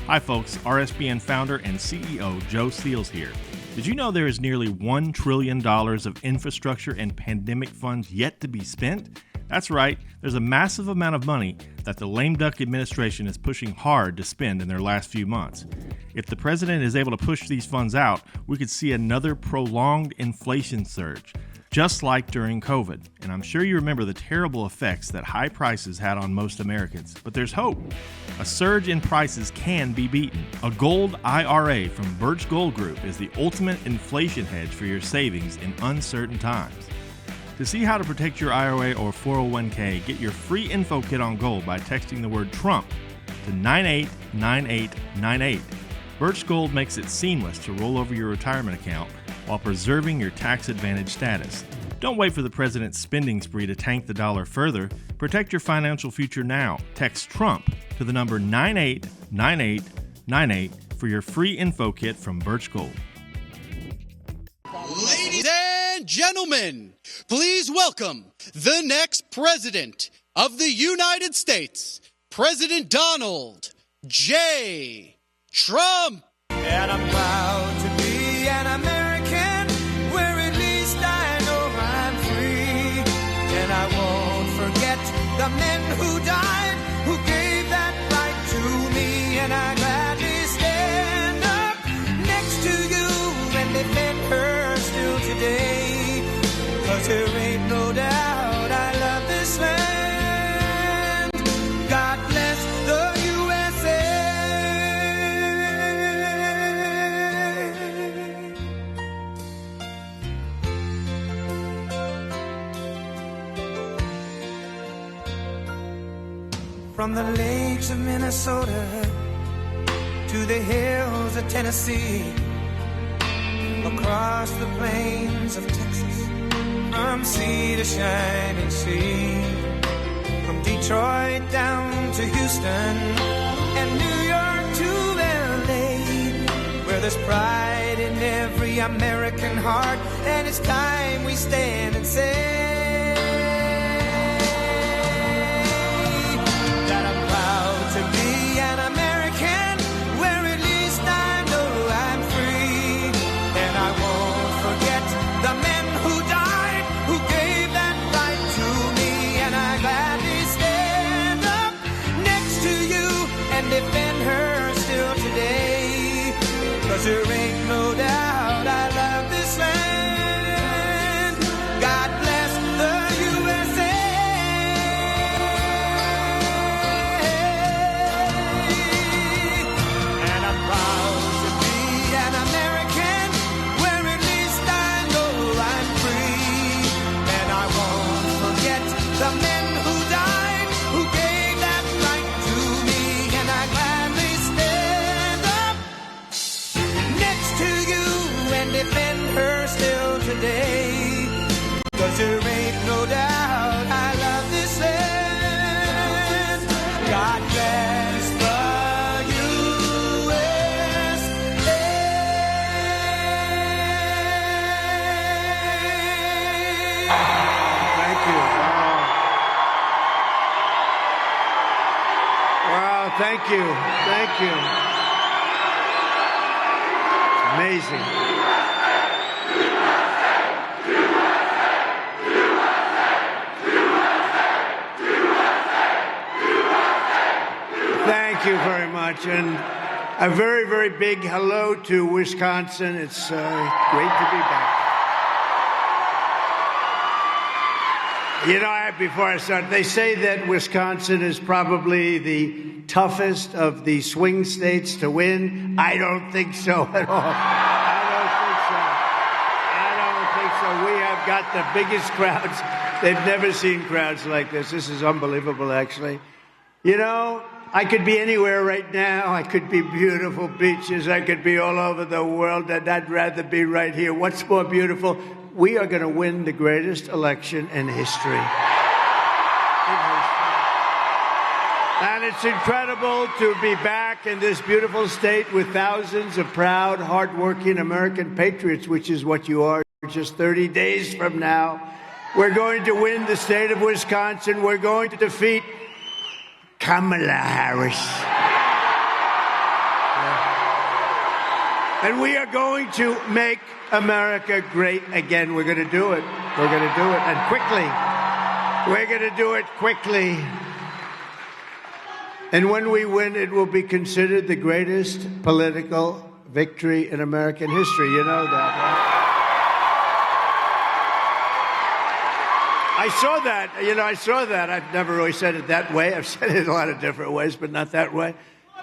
Hi folks, RSBN founder and CEO Joe Seals here. Did you know there is nearly $1 trillion of infrastructure and pandemic funds yet to be spent? That's right, there's a massive amount of money that the lame duck administration is pushing hard to spend in their last few months. If the president is able to push these funds out, we could see another prolonged inflation surge, just like during COVID. And I'm sure you remember the terrible effects that high prices had on most Americans. But there's hope. A surge in prices can be beaten. A gold IRA from Birch Gold Group is the ultimate inflation hedge for your savings in uncertain times. To see how to protect your IRA or 401k, get your free info kit on gold by texting the word Trump to 989898. Birch Gold makes it seamless to roll over your retirement account while preserving your tax advantage status. Don't wait for the president's spending spree to tank the dollar further. Protect your financial future now. Text Trump to the number 989898 for your free info kit from Birch Gold. Ladies and gentlemen, please welcome the next president of the United States, President Donald J. Trump. And I'm proud to be an American, where at least I know I'm free. And I won't forget the men who died, who gave that right to me. And I gladly stand up next to you and defend her still today. 'Cause there ain't no doubt I love this land. God bless the USA. From the lakes of Minnesota to the hills of Tennessee, across the plains of Texas, from sea to shining sea, from Detroit down to Houston and New York to LA, where there's pride in every American heart, and it's time we stand and say that I'm proud to be an American, where at least I know I'm free. And I won't forget the men who died, who gave that right to me. And I gladly stand up next to you and defend her still today. 'Cause there ain't no doubt I love this land. God bless the USA. And I'm proud to be an American, where at least I know I'm free. And I won't forget the men who died, who gave that right to me. And I gladly stand up next to you and defend her still today. 'Cause there ain't no doubt I love this land. God bless the USA. Thank you. Wow, thank you. Thank you. It's amazing. Thank you very much. And a very, very big hello to Wisconsin. It's great to be back. You know, before I start, they say that Wisconsin is probably the toughest of the swing states to win. I don't think so at all. I don't think so. We have got the biggest crowds. They've never seen crowds like this. This is unbelievable, actually. You know, I could be anywhere right now. I could be beautiful beaches. I could be all over the world, and I'd rather be right here. What's more beautiful? We are going to win the greatest election in history. And it's incredible to be back in this beautiful state with thousands of proud, hardworking American patriots, which is what you are just 30 days from now. We're going to win the state of Wisconsin. We're going to defeat Kamala Harris. And we are going to make America great again. We're going to do it. We're going to do it, and quickly. We're going to do it quickly. And when we win, it will be considered the greatest political victory in American history. You know that, right? I saw that. I saw that. I've never really said it that way. I've said it in a lot of different ways, but not that way.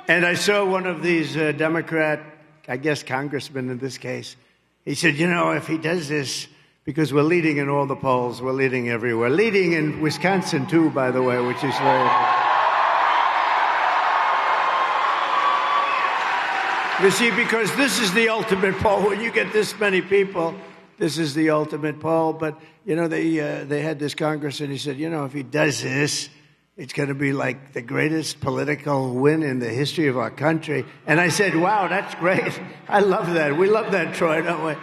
And I saw one of these Democrat, I guess congressmen in this case, he said, if he does this, because we're leading in all the polls, we're leading everywhere. Leading in Wisconsin, too, by the way, which is very important. You see, because this is the ultimate poll. When you get this many people, this is the ultimate poll. But, they had this congressman, and he said, if he does this, it's going to be like the greatest political win in the history of our country. And I said, wow, that's great. I love that. We love that, Troy, don't we?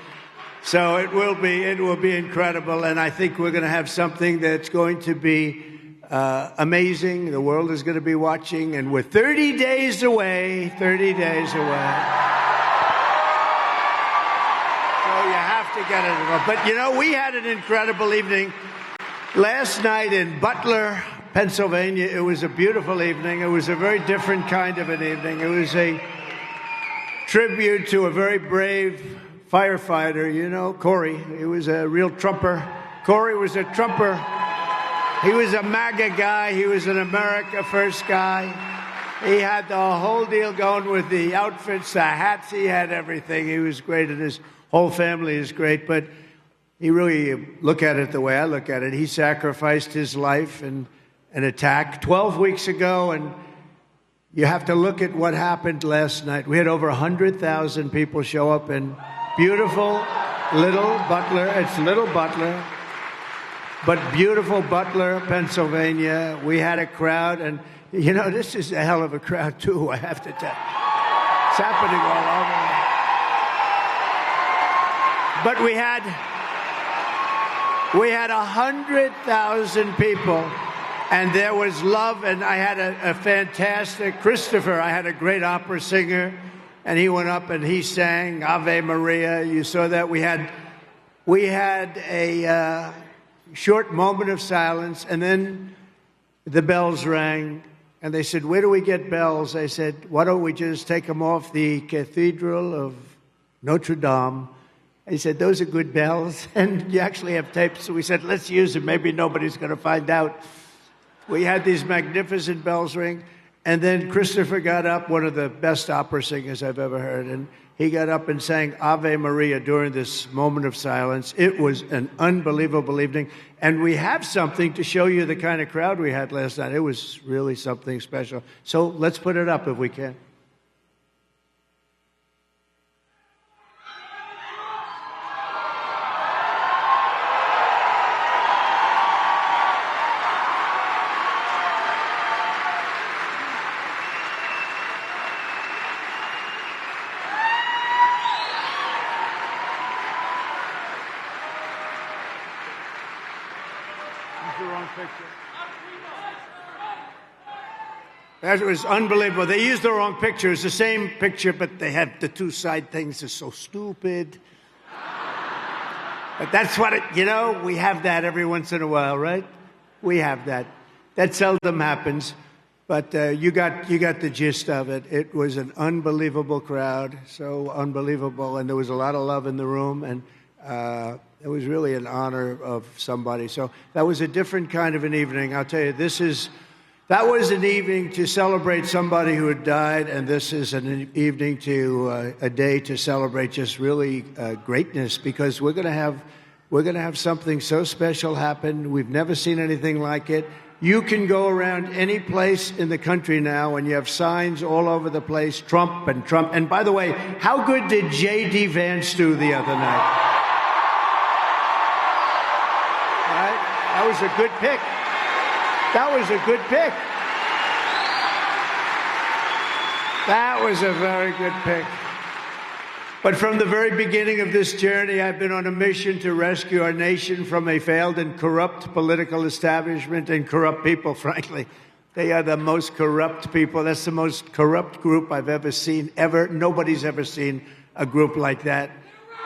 So it will be incredible. And I think we're going to have something that's going to be amazing. The world is going to be watching, and we're 30 days away. 30 days away. So you have to get it. But, we had an incredible evening last night in Butler, Pennsylvania. It was a beautiful evening. It was a very different kind of an evening. It was a tribute to a very brave firefighter, Corey. He was a real trumper. Corey was a trumper. He was a MAGA guy. He was an America First guy. He had the whole deal going with the outfits, the hats. He had everything. He was great, and his whole family is great. But he really, look at it the way I look at it, he sacrificed his life in an attack 12 weeks ago, and you have to look at what happened last night. We had over 100,000 people show up in beautiful little Butler. It's little Butler. But beautiful Butler, Pennsylvania. We had a crowd, and, this is a hell of a crowd, too, I have to tell you. It's happening all over. But we had 100,000 people, and there was love, and I had a fantastic Christopher. I had a great opera singer, and he went up and he sang Ave Maria. You saw that. We had a short moment of silence, and then the bells rang, and they said, where do we get bells? I said, why don't we just take them off the Cathedral of Notre Dame? He said, those are good bells, and you actually have tapes. So we said, let's use them. Maybe nobody's going to find out. We had these magnificent bells ring, and then Christopher got up, one of the best opera singers I've ever heard, and he got up and sang Ave Maria during this moment of silence. It was an unbelievable evening, and we have something to show you the kind of crowd we had last night. It was really something special. So let's put it up if we can. That was unbelievable. They used the wrong picture. It's the same picture, but they have the two side things. It's so stupid. But that's what we have that every once in a while, right? We have that. That seldom happens, but you got the gist of it. It was an unbelievable crowd, so unbelievable, and there was a lot of love in the room, and it was really an honor of somebody. So that was a different kind of an evening. I'll tell you, that was an evening to celebrate somebody who had died, and this is an evening a day to celebrate just really greatness, because we're going to have something so special happen. We've never seen anything like it. You can go around any place in the country now, and you have signs all over the place, Trump and Trump. And by the way, how good did J.D. Vance do the other night? Right? That was a good pick. That was a good pick. That was a very good pick. But from the very beginning of this journey, I've been on a mission to rescue our nation from a failed and corrupt political establishment and corrupt people, frankly. They are the most corrupt people. That's the most corrupt group I've ever seen, ever. Nobody's ever seen a group like that.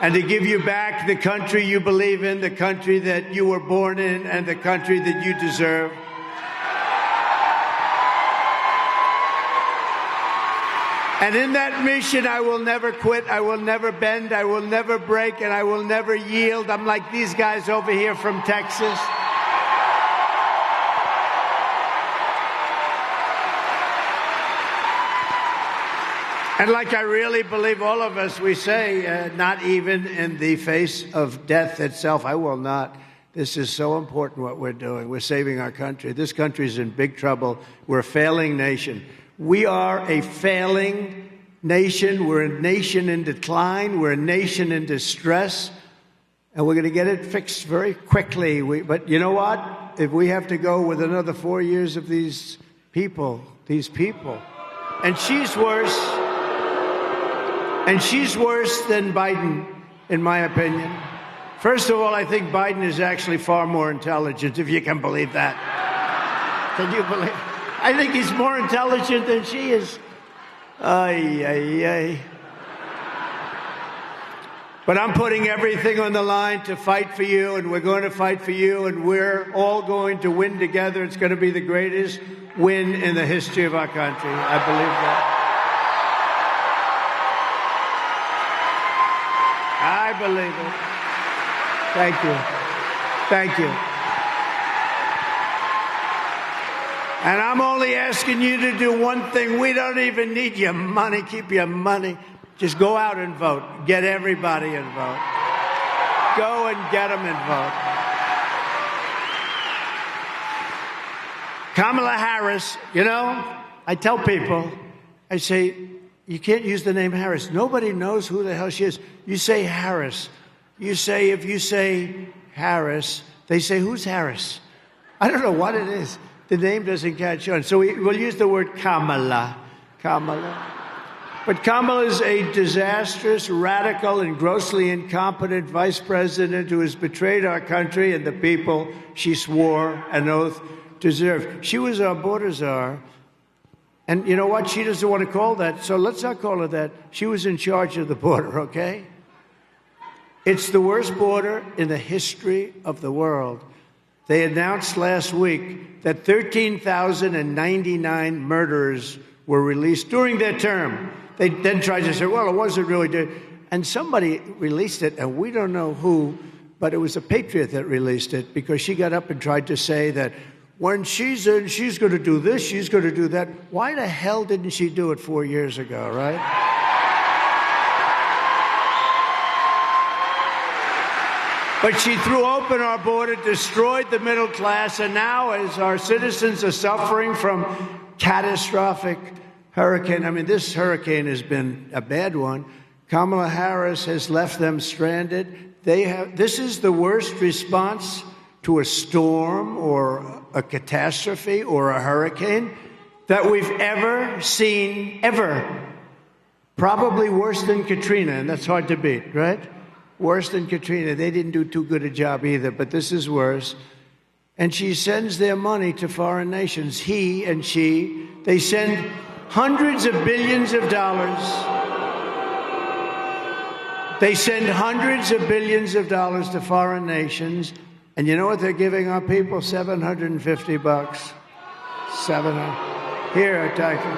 And to give you back the country you believe in, the country that you were born in, and the country that you deserve. And in that mission, I will never quit, I will never bend, I will never break, and I will never yield. I'm like these guys over here from Texas. And like I really believe all of us, we say, not even in the face of death itself, I will not. This is so important what we're doing. We're saving our country. This country's in big trouble. We're a failing nation. We are a failing nation. We're a nation in decline. We're a nation in distress. And we're going to get it fixed very quickly. But you know what? If we have to go with another 4 years of these people, and she's worse. And she's worse than Biden, in my opinion. First of all, I think Biden is actually far more intelligent, if you can believe that. Can you believe? I think he's more intelligent than she is. Ay, ay, ay. But I'm putting everything on the line to fight for you, and we're going to fight for you, and we're all going to win together. It's going to be the greatest win in the history of our country. I believe that. I believe it. Thank you. Thank you. And I'm only asking you to do one thing. We don't even need your money. Keep your money. Just go out and vote. Get everybody involved. Go and get them involved. Kamala Harris, you know, I tell people, I say, you can't use the name Harris. Nobody knows who the hell she is. You say Harris. If you say Harris, they say, who's Harris? I don't know what it is. The name doesn't catch on. So we'll use the word Kamala. Kamala. But Kamala is a disastrous, radical, and grossly incompetent vice president who has betrayed our country and the people she swore an oath to serve. She was our border czar. And you know what? She doesn't want to call that, so let's not call her that. She was in charge of the border, okay? It's the worst border in the history of the world. They announced last week that 13,099 murderers were released during their term. They then tried to say, well, it wasn't really. And somebody released it, and we don't know who, but it was a patriot that released it because she got up and tried to say that when she's in, she's going to do this, she's going to do that. Why the hell didn't she do it 4 years ago, right? But she threw open our border, destroyed the middle class, and now as our citizens are suffering from catastrophic hurricane, I mean, this hurricane has been a bad one. Kamala Harris has left them stranded. This is the worst response to a storm or a catastrophe or a hurricane that we've ever seen, ever. Probably worse than Katrina, and that's hard to beat, right? Worse than Katrina. They didn't do too good a job either, but this is worse. And she sends their money to foreign nations. He and she, they send hundreds of billions of dollars. They send hundreds of billions of dollars to foreign nations. And you know what they're giving our people? $750. 700. Here, Tyson.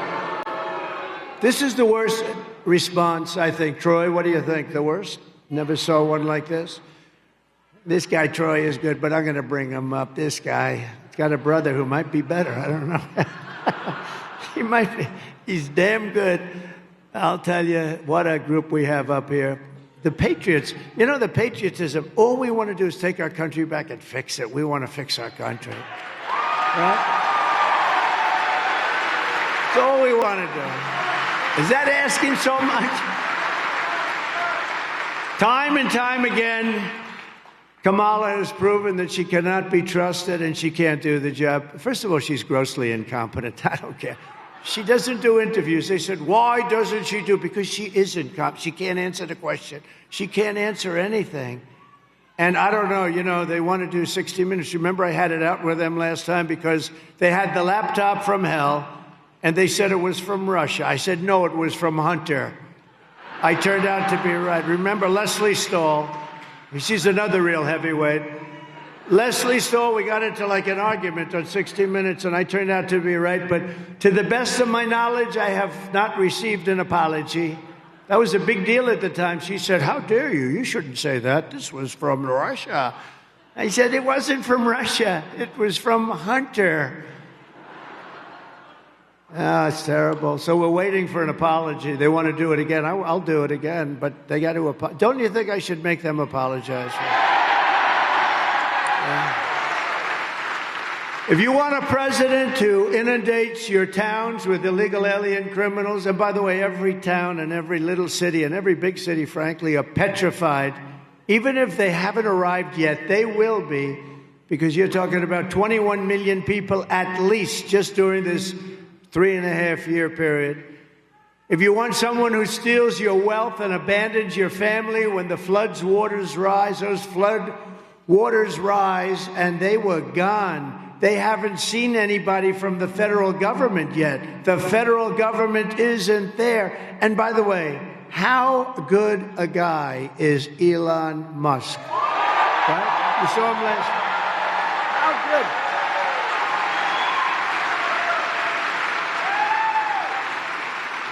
This is the worst response, I think. Troy, what do you think? The worst? Never saw one like this. This guy, Troy, is good, but I'm going to bring him up. This guy, he's got a brother who might be better. I don't know. He might be. He's damn good. I'll tell you what a group we have up here. The Patriots, you know, the patriotism, all we want to do is take our country back and fix it. We want to fix our country. Right? That's all we want to do. Is that asking so much? Time and time again, Kamala has proven that she cannot be trusted and she can't do the job. First of all, she's grossly incompetent. I don't care. She doesn't do interviews. They said, why doesn't she do? Because she is incompetent. She can't answer the question. She can't answer anything. And I don't know, they want to do 60 Minutes. Remember, I had it out with them last time because they had the laptop from hell, and they said it was from Russia. I said, no, it was from Hunter. I turned out to be right. Remember Leslie Stahl? She's another real heavyweight. Leslie Stahl, we got into like an argument on 60 Minutes, and I turned out to be right. But to the best of my knowledge, I have not received an apology. That was a big deal at the time. She said, how dare you? You shouldn't say that. This was from Russia. I said, it wasn't from Russia. It was from Hunter. Oh, it's terrible. So we're waiting for an apology. They want to do it again. I'll do it again, but they got to apologize. Don't you think I should make them apologize? Yeah. If you want a president who inundates your towns with illegal alien criminals, and by the way, every town and every little city and every big city, frankly, are petrified. Even if they haven't arrived yet, they will be, because you're talking about 21 million people at least just during this 3.5-year period. If you want someone who steals your wealth and abandons your family when the flood waters rise, those flood waters rise, and they were gone. They haven't seen anybody from the federal government yet. The federal government isn't there. And by the way, how good a guy is Elon Musk? Right? You saw him last night. How good.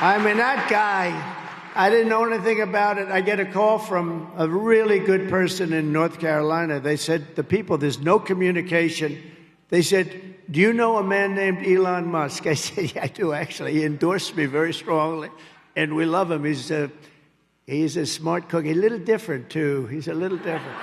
I mean, that guy, I didn't know anything about it. I get a call from a really good person in North Carolina. They said, there's no communication. They said, do you know a man named Elon Musk? I said, yeah, I do, actually. He endorsed me very strongly, and we love him. He's a smart cookie. A little different, too. He's a little different.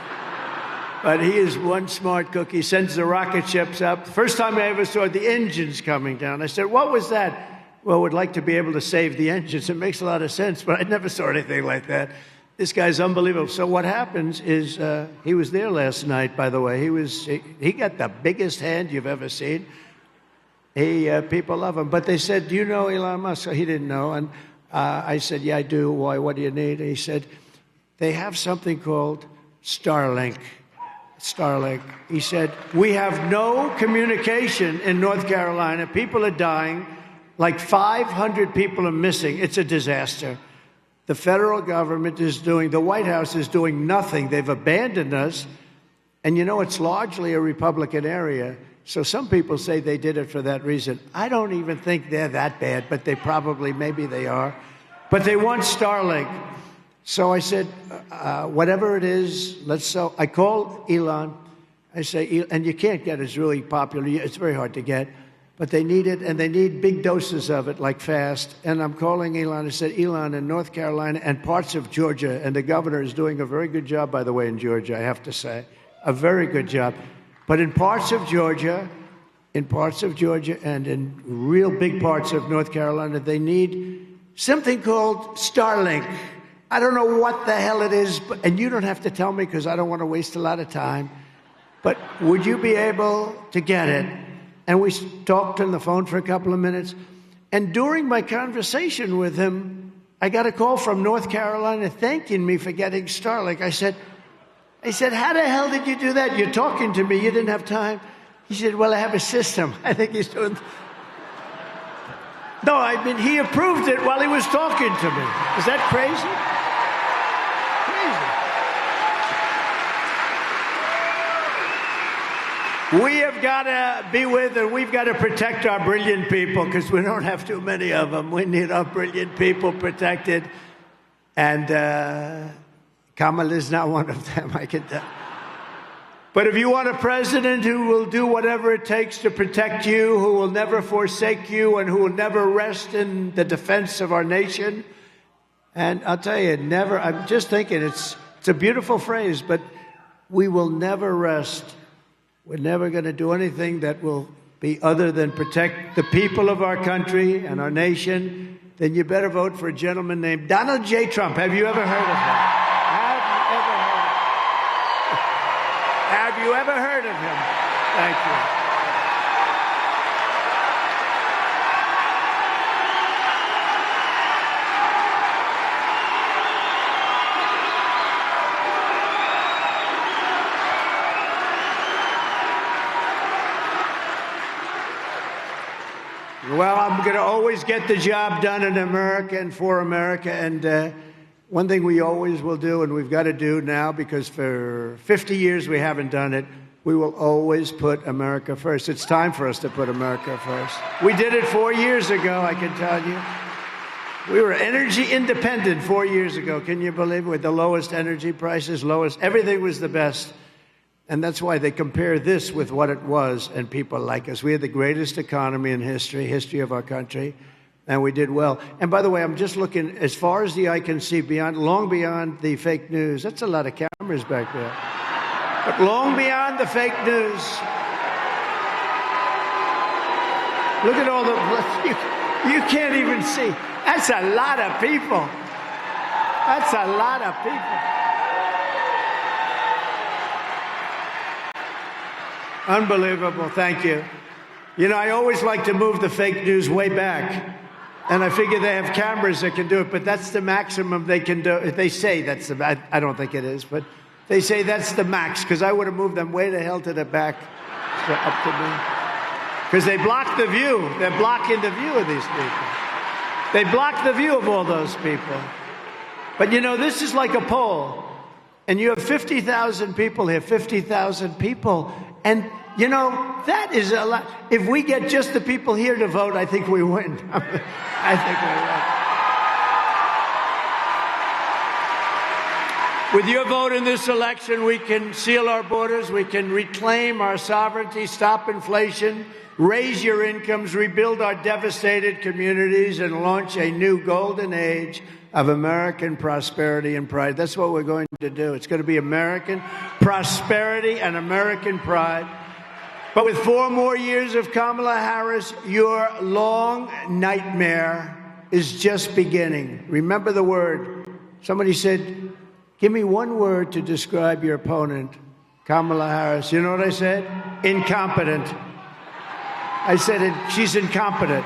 But he is one smart cook. He sends the rocket ships up. First time I ever saw the engines coming down. I said, what was that? Well, we'd like to be able to save the engines. It makes a lot of sense, but I never saw anything like that. This guy's unbelievable. So what happens is, he was there last night, by the way. He got the biggest hand you've ever seen. People love him. But they said, do you know Elon Musk? So he didn't know. And I said, yeah, I do. Why? What do you need? And he said, they have something called Starlink. He said, we have no communication in North Carolina. People are dying. Like 500 people are missing. It's a disaster. The federal government the White House is doing nothing. They've abandoned us. And it's largely a Republican area. So some people say they did it for that reason. I don't even think they're that bad, but maybe they are. But they want Starlink. So I said, whatever it is, I called Elon. I say, and you can't get it. It's really popular. It's very hard to get. But they need it, and they need big doses of it, like fast. And I'm calling Elon. I said, Elon, in North Carolina and parts of Georgia, and the governor is doing a very good job, by the way, in Georgia, I have to say. A very good job. But in parts of Georgia, and in real big parts of North Carolina, they need something called Starlink. I don't know what the hell it is, and you don't have to tell me because I don't want to waste a lot of time. But would you be able to get it? And we talked on the phone for a couple of minutes. And during my conversation with him, I got a call from North Carolina thanking me for getting Starlink. I said, how the hell did you do that? You're talking to me. You didn't have time. He said, well, I have a system. I think he's doing... No, I mean, he approved it while he was talking to me. Is that crazy? We have got to be with, and we've got to protect our brilliant people because we don't have too many of them. We need our brilliant people protected. And Kamala is not one of them, I can tell. But if you want a president who will do whatever it takes to protect you, who will never forsake you, and who will never rest in the defense of our nation, and I'll tell you, I'm just thinking, it's a beautiful phrase, but we will never rest. We're never going to do anything that will be other than protect the people of our country and our nation. Then you better vote for a gentleman named Donald J. Trump. Have you ever heard of him? Have you ever heard of him? Thank you. always get the job done in America and for America. And one thing we always will do, and we've got to do now, because for 50 years we haven't done it, we will always put America first. It's time for us to put America first. We did it 4 years ago, I can tell you. We were energy independent 4 years ago. Can you believe it? With the lowest energy prices, everything was the best. And that's why they compare this with what it was, and people like us. We had the greatest economy in history of our country, and we did well. And by the way, I'm just looking as far as the eye can see, long beyond the fake news. That's a lot of cameras back there. But long beyond the fake news, look at all the, you can't even see. That's a lot of people. That's a lot of people. Unbelievable. Thank you. You know, I always like to move the fake news way back. And I figure they have cameras that can do it, but that's the maximum they can do. They say that's the, I don't think it is, but they say that's the max, because I would have moved them way the hell to the back, up to me. Because they block the view. They're blocking the view of these people. They block the view of all those people. But you know, this is like a poll. And you have 50,000 people here, 50,000 people. And you know, that is a lot. If we get just the people here to vote, I think we win. I think we win. With your vote in this election, we can seal our borders, we can reclaim our sovereignty, stop inflation, raise your incomes, rebuild our devastated communities, and launch a new golden age of American prosperity and pride. That's what we're going to do. It's going to be American prosperity and American pride. But with 4 more years of Kamala Harris, your long nightmare is just beginning. Remember the word. Somebody said, give me one word to describe your opponent, Kamala Harris. You know what I said? Incompetent. I said, she's incompetent.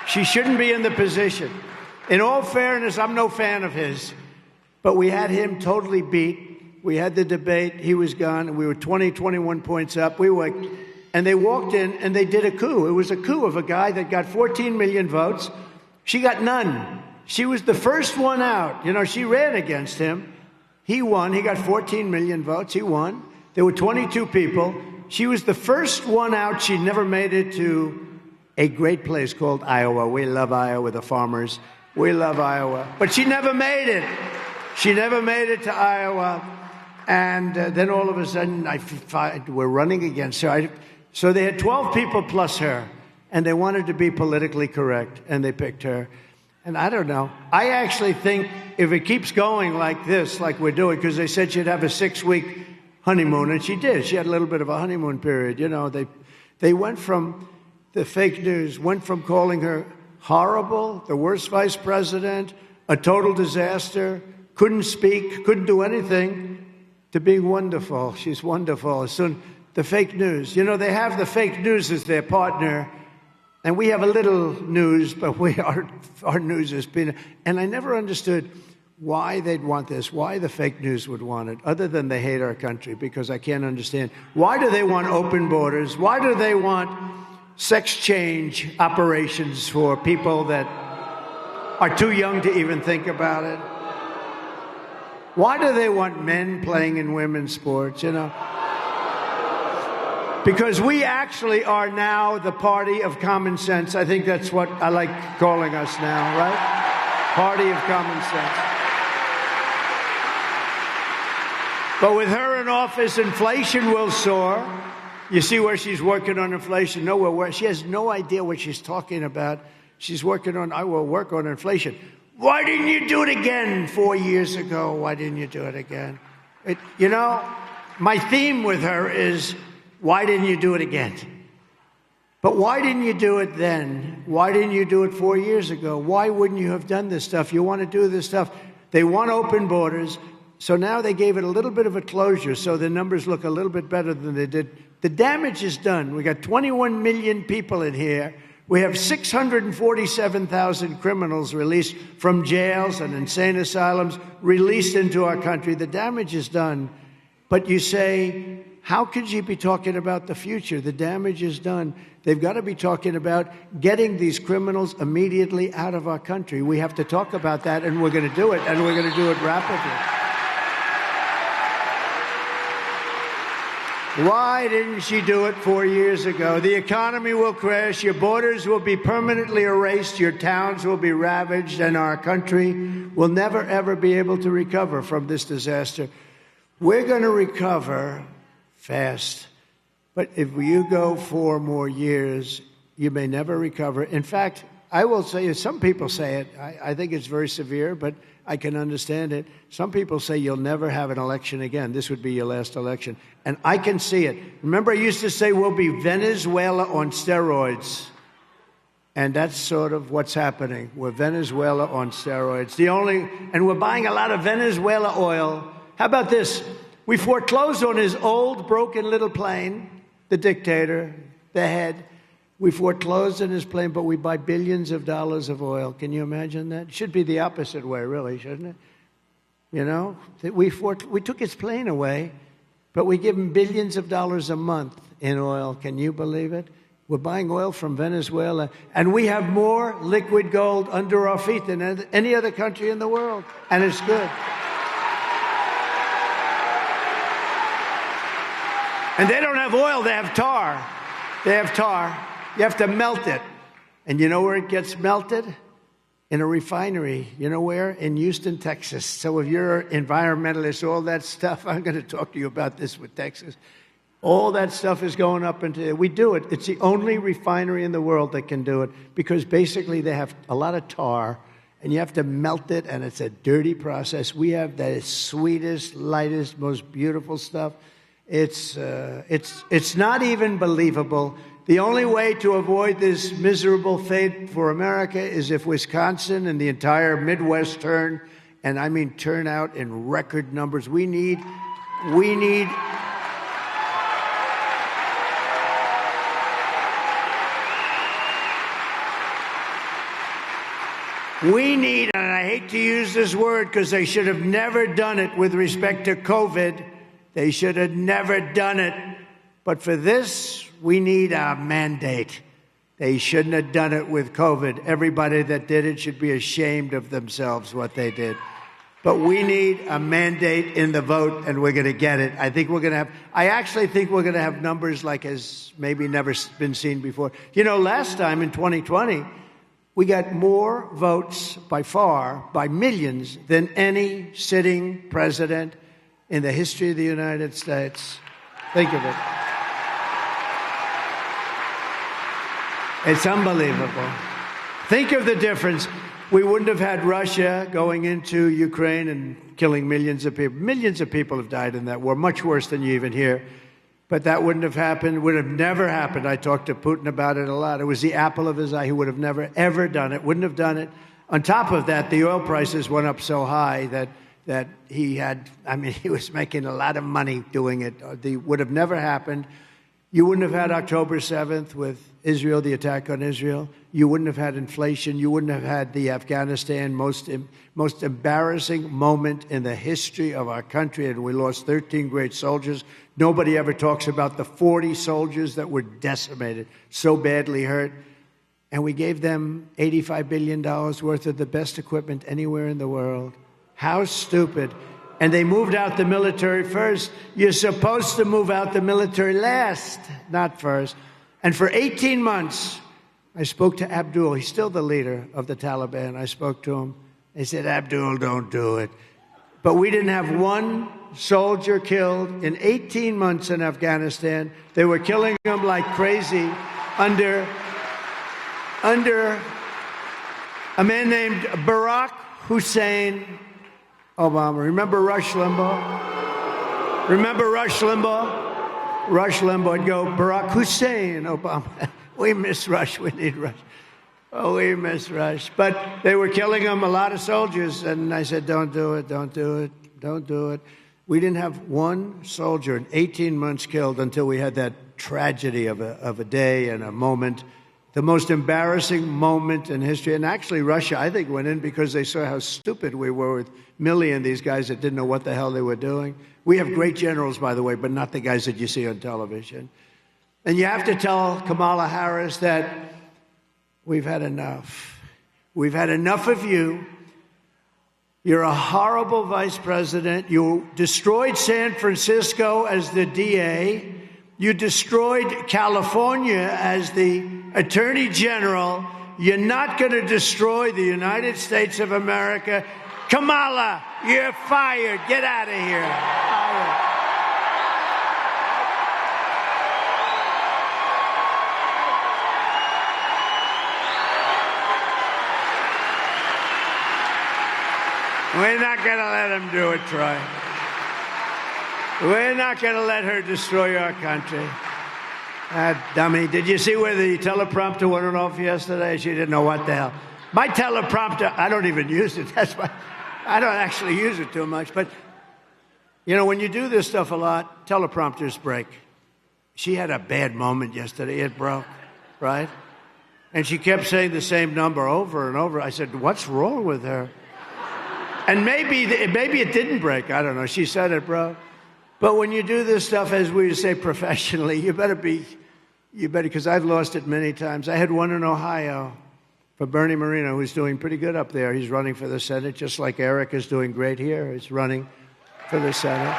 She shouldn't be in the position. In all fairness, I'm no fan of his, but we had him totally beat. We had the debate. He was gone, and we were 20, 21 points up. And they walked in, and they did a coup. It was a coup of a guy that got 14 million votes. She got none. She was the first one out. You know, she ran against him. He won. He got 14 million votes. He won. There were 22 people. She was the first one out. She never made it to a great place called Iowa. We love Iowa, the farmers. We love Iowa. But she never made it. She never made it to Iowa. And then all of a sudden, we're running against her. So they had 12 people plus her, and they wanted to be politically correct, and they picked her. And I don't know. I actually think if it keeps going like this, like we're doing, because they said she'd have a 6-week honeymoon, and she did. She had a little bit of a honeymoon period. You know, they went from, the fake news went from calling her horrible, the worst vice president, a total disaster, couldn't speak, couldn't do anything, to being wonderful. She's wonderful. Soon, the fake news. You know, they have the fake news as their partner, and we have a little news, but our news has been... And I never understood why they'd want this, why the fake news would want it, other than they hate our country, because I can't understand. Why do they want open borders? Why do they want sex change operations for people that are too young to even think about it? Why do they want men playing in women's sports, you know? Because we actually are now the party of common sense. I think that's what I like calling us now, right? Party of common sense. But with her in office, inflation will soar. You see where she's working on inflation? Nowhere. Where she has no idea what she's talking about. She's working on, I will work on inflation. Why didn't you do it again 4 years ago? Why didn't you do it again? You know, my theme with her is, why didn't you do it again? But why didn't you do it then? Why didn't you do it 4 years ago? Why wouldn't you have done this stuff? You want to do this stuff. They want open borders. So now they gave it a little bit of a closure, so the numbers look a little bit better than they did. The damage is done. We got 21 million people in here. We have 647,000 criminals released from jails and insane asylums, released into our country. The damage is done. But you say, how could you be talking about the future? The damage is done. They've got to be talking about getting these criminals immediately out of our country. We have to talk about that, and we're going to do it, and we're going to do it rapidly. Why didn't she do it 4 years ago? The economy will crash, your borders will be permanently erased, your towns will be ravaged, and our country will never, ever be able to recover from this disaster. We're going to recover fast. But if you go 4 more years, you may never recover. In fact, I will say, some people say it, I think it's very severe, but I can understand it. Some people say you'll never have an election again. This would be your last election. And I can see it. Remember, I used to say we'll be Venezuela on steroids. And that's sort of what's happening. We're Venezuela on steroids. And we're buying a lot of Venezuela oil. How about this? We foreclosed on his old, broken little plane, the dictator, the head. We foreclosed on his plane, but we buy billions of dollars of oil. Can you imagine that? It should be the opposite way, really, shouldn't it? You know, we took his plane away, but we give him billions of dollars a month in oil. Can you believe it? We're buying oil from Venezuela, and we have more liquid gold under our feet than any other country in the world, and it's good. And they don't have oil, they have tar. They have tar. You have to melt it. And you know where it gets melted? In a refinery. You know where? In Houston, Texas. So if you're an environmentalist, all that stuff, I'm going to talk to you about this with Texas. All that stuff is going up into there. We do it. It's the only refinery in the world that can do it because basically they have a lot of tar and you have to melt it, and it's a dirty process. We have the sweetest, lightest, most beautiful stuff. It's not even believable. The only way to avoid this miserable fate for America is if Wisconsin and the entire Midwest turn, and I mean turn out in record numbers. We need, and I hate to use this word because they should have never done it with respect to COVID. They should have never done it. But for this, we need a mandate. They shouldn't have done it with COVID. Everybody that did it should be ashamed of themselves, what they did. But we need a mandate in the vote, and we're going to get it. I actually think we're going to have numbers like has maybe never been seen before. You know, last time in 2020, we got more votes by far, by millions, than any sitting president in the history of the United States. Think of it. It's unbelievable. Think of the difference. We wouldn't have had Russia going into Ukraine and killing millions of people. Millions of people have died in that war, much worse than you even hear. But that wouldn't have happened, would have never happened. I talked to Putin about it a lot. It was the apple of his eye. He would have never, ever done it, wouldn't have done it. On top of that, the oil prices went up so high that he was making a lot of money doing it. It would have never happened. You wouldn't have had October 7th with Israel, the attack on Israel. You wouldn't have had inflation. You wouldn't have had the Afghanistan most embarrassing moment in the history of our country. And we lost 13 great soldiers. Nobody ever talks about the 40 soldiers that were decimated, so badly hurt. And we gave them $85 billion worth of the best equipment anywhere in the world. How stupid. And they moved out the military first. You're supposed to move out the military last, not first. And for 18 months, I spoke to Abdul. He's still the leader of the Taliban. I spoke to him. They said, Abdul, don't do it. But we didn't have one soldier killed in 18 months in Afghanistan. They were killing them like crazy under a man named Barack Hussein Obama. Remember Rush Limbaugh? Remember Rush Limbaugh? Rush Limbaugh would go, Barack Hussein Obama. We miss Rush. We need Rush. Oh, we miss Rush. But they were killing him, a lot of soldiers. And I said, don't do it, don't do it, don't do it. We didn't have one soldier in 18 months killed until we had that tragedy of a day and a moment the most embarrassing moment in history. And actually, Russia, I think, went in because they saw how stupid we were with Milley and these guys that didn't know what the hell they were doing. We have great generals, by the way, but not the guys that you see on television. And you have to tell Kamala Harris that we've had enough. We've had enough of you. You're a horrible vice president. You destroyed San Francisco as the DA. You destroyed California as the Attorney General. You're not going to destroy the United States of America. Kamala, you're fired. Get out of here. Fired. We're not going to let him do it, Troy. We're not going to let her destroy our country. That dummy. Did you see where the teleprompter went off yesterday? She didn't know what the hell. My teleprompter, I don't even use it. That's why I don't actually use it too much. But, you know, when you do this stuff a lot, teleprompters break. She had a bad moment yesterday. It broke, right? And she kept saying the same number over and over. I said, what's wrong with her? And maybe it didn't break. I don't know. She said it broke. But when you do this stuff, as we say professionally, you better, because I've lost it many times. I had one in Ohio for Bernie Moreno, who's doing pretty good up there. He's running for the Senate, just like Eric is doing great here. He's running for the Senate.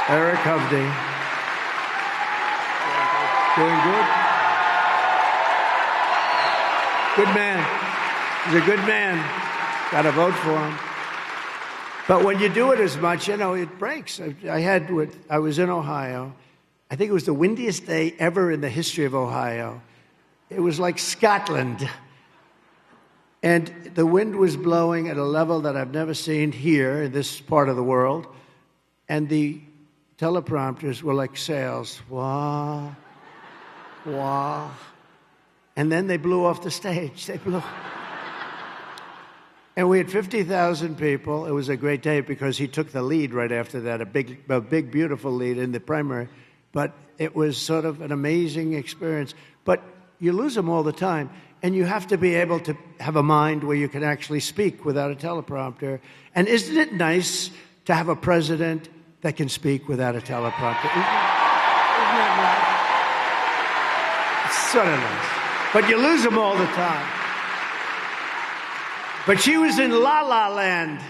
Eric Hovde. Doing good. Good man. He's a good man. Got to vote for him. But when you do it as much, you know, it breaks. I was in Ohio. I think it was the windiest day ever in the history of Ohio. It was like Scotland. And the wind was blowing at a level that I've never seen here in this part of the world. And the teleprompters were like sails. Wah, wah. And then they blew off the stage. They blew. And we had 50,000 people. It was a great day because he took the lead right after that, a big, beautiful lead in the primary. But it was sort of an amazing experience. But you lose them all the time, and you have to be able to have a mind where you can actually speak without a teleprompter. And isn't it nice to have a president that can speak without a teleprompter? Isn't that nice? It's sort of nice. But you lose them all the time. But she was in La La Land.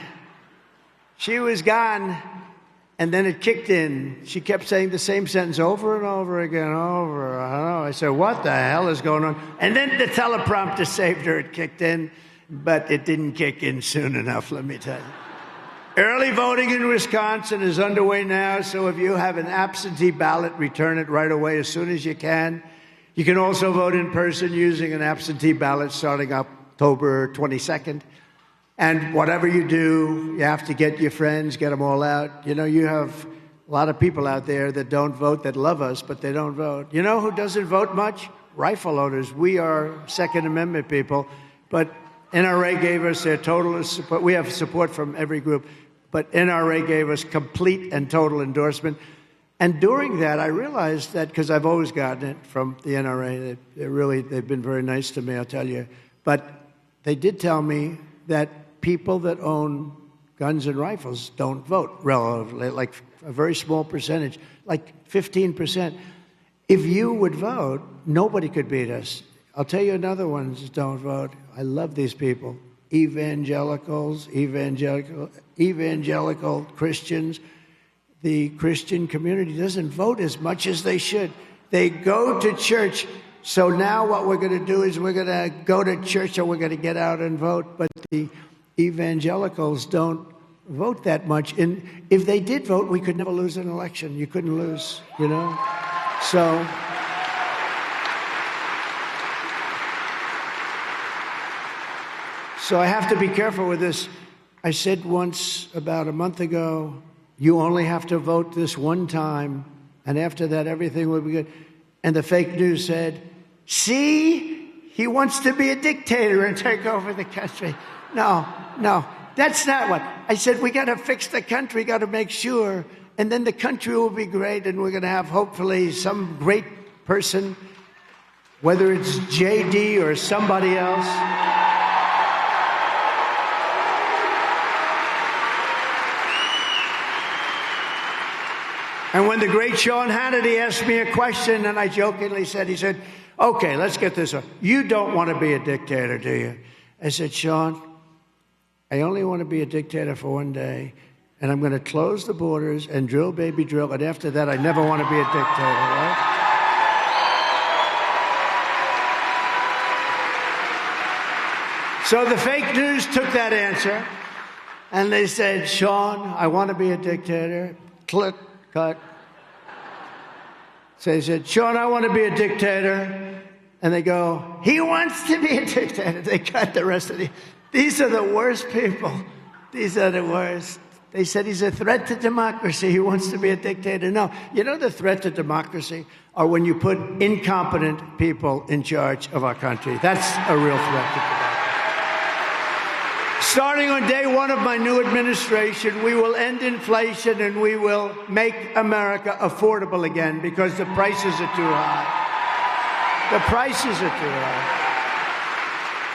She was gone, and then it kicked in. She kept saying the same sentence over and over again, over. I don't know. I said, what the hell is going on? And then the teleprompter saved her. It kicked in, but it didn't kick in soon enough, let me tell you. Early voting in Wisconsin is underway now, so if you have an absentee ballot, return it right away as soon as you can. You can also vote in person using an absentee ballot starting October 22nd. And whatever you do, you have to get your friends, get them all out. You know, you have a lot of people out there that don't vote, that love us, but they don't vote. You know who doesn't vote much? Rifle owners. We are Second Amendment people, but NRA gave us their total support. We have support from every group, but NRA gave us complete and total endorsement. And during that, I realized that, because I've always gotten it from the NRA, they've been very nice to me, I'll tell you. But they did tell me that people that own guns and rifles don't vote, relatively, like a very small percentage, like 15%. If you would vote, nobody could beat us. I'll tell you another one that don't vote. I love these people. Evangelical Christians. The Christian community doesn't vote as much as they should. They go to church. So now what we're going to do is we're going to go to church and we're going to get out and vote. But the evangelicals don't vote that much. And if they did vote, we could never lose an election. You couldn't lose, you know? So I have to be careful with this. I said once about a month ago, you only have to vote this one time, and after that, everything will be good. And the fake news said, see, he wants to be a dictator and take over the country. No, that's not what. I said, we got to fix the country, got to make sure, and then the country will be great, and we're going to have, hopefully, some great person whether it's JD or somebody else. And when the great Sean Hannity asked me a question, and I jokingly said, he said, okay, let's get this up. You don't want to be a dictator, do you? I said, Sean, I only want to be a dictator for one day, and I'm going to close the borders and drill, baby, drill, and after that, I never want to be a dictator, right? So the fake news took that answer, and they said, Sean, I want to be a dictator. Click, cut. So they said, Sean, I want to be a dictator. And they go, he wants to be a dictator. They cut the rest of These are the worst people. These are the worst. They said he's a threat to democracy. He wants to be a dictator. No, you know the threat to democracy are when you put incompetent people in charge of our country. That's a real threat to democracy. Starting on day one of my new administration, we will end inflation and we will make America affordable again because the prices are too high. The prices are too high.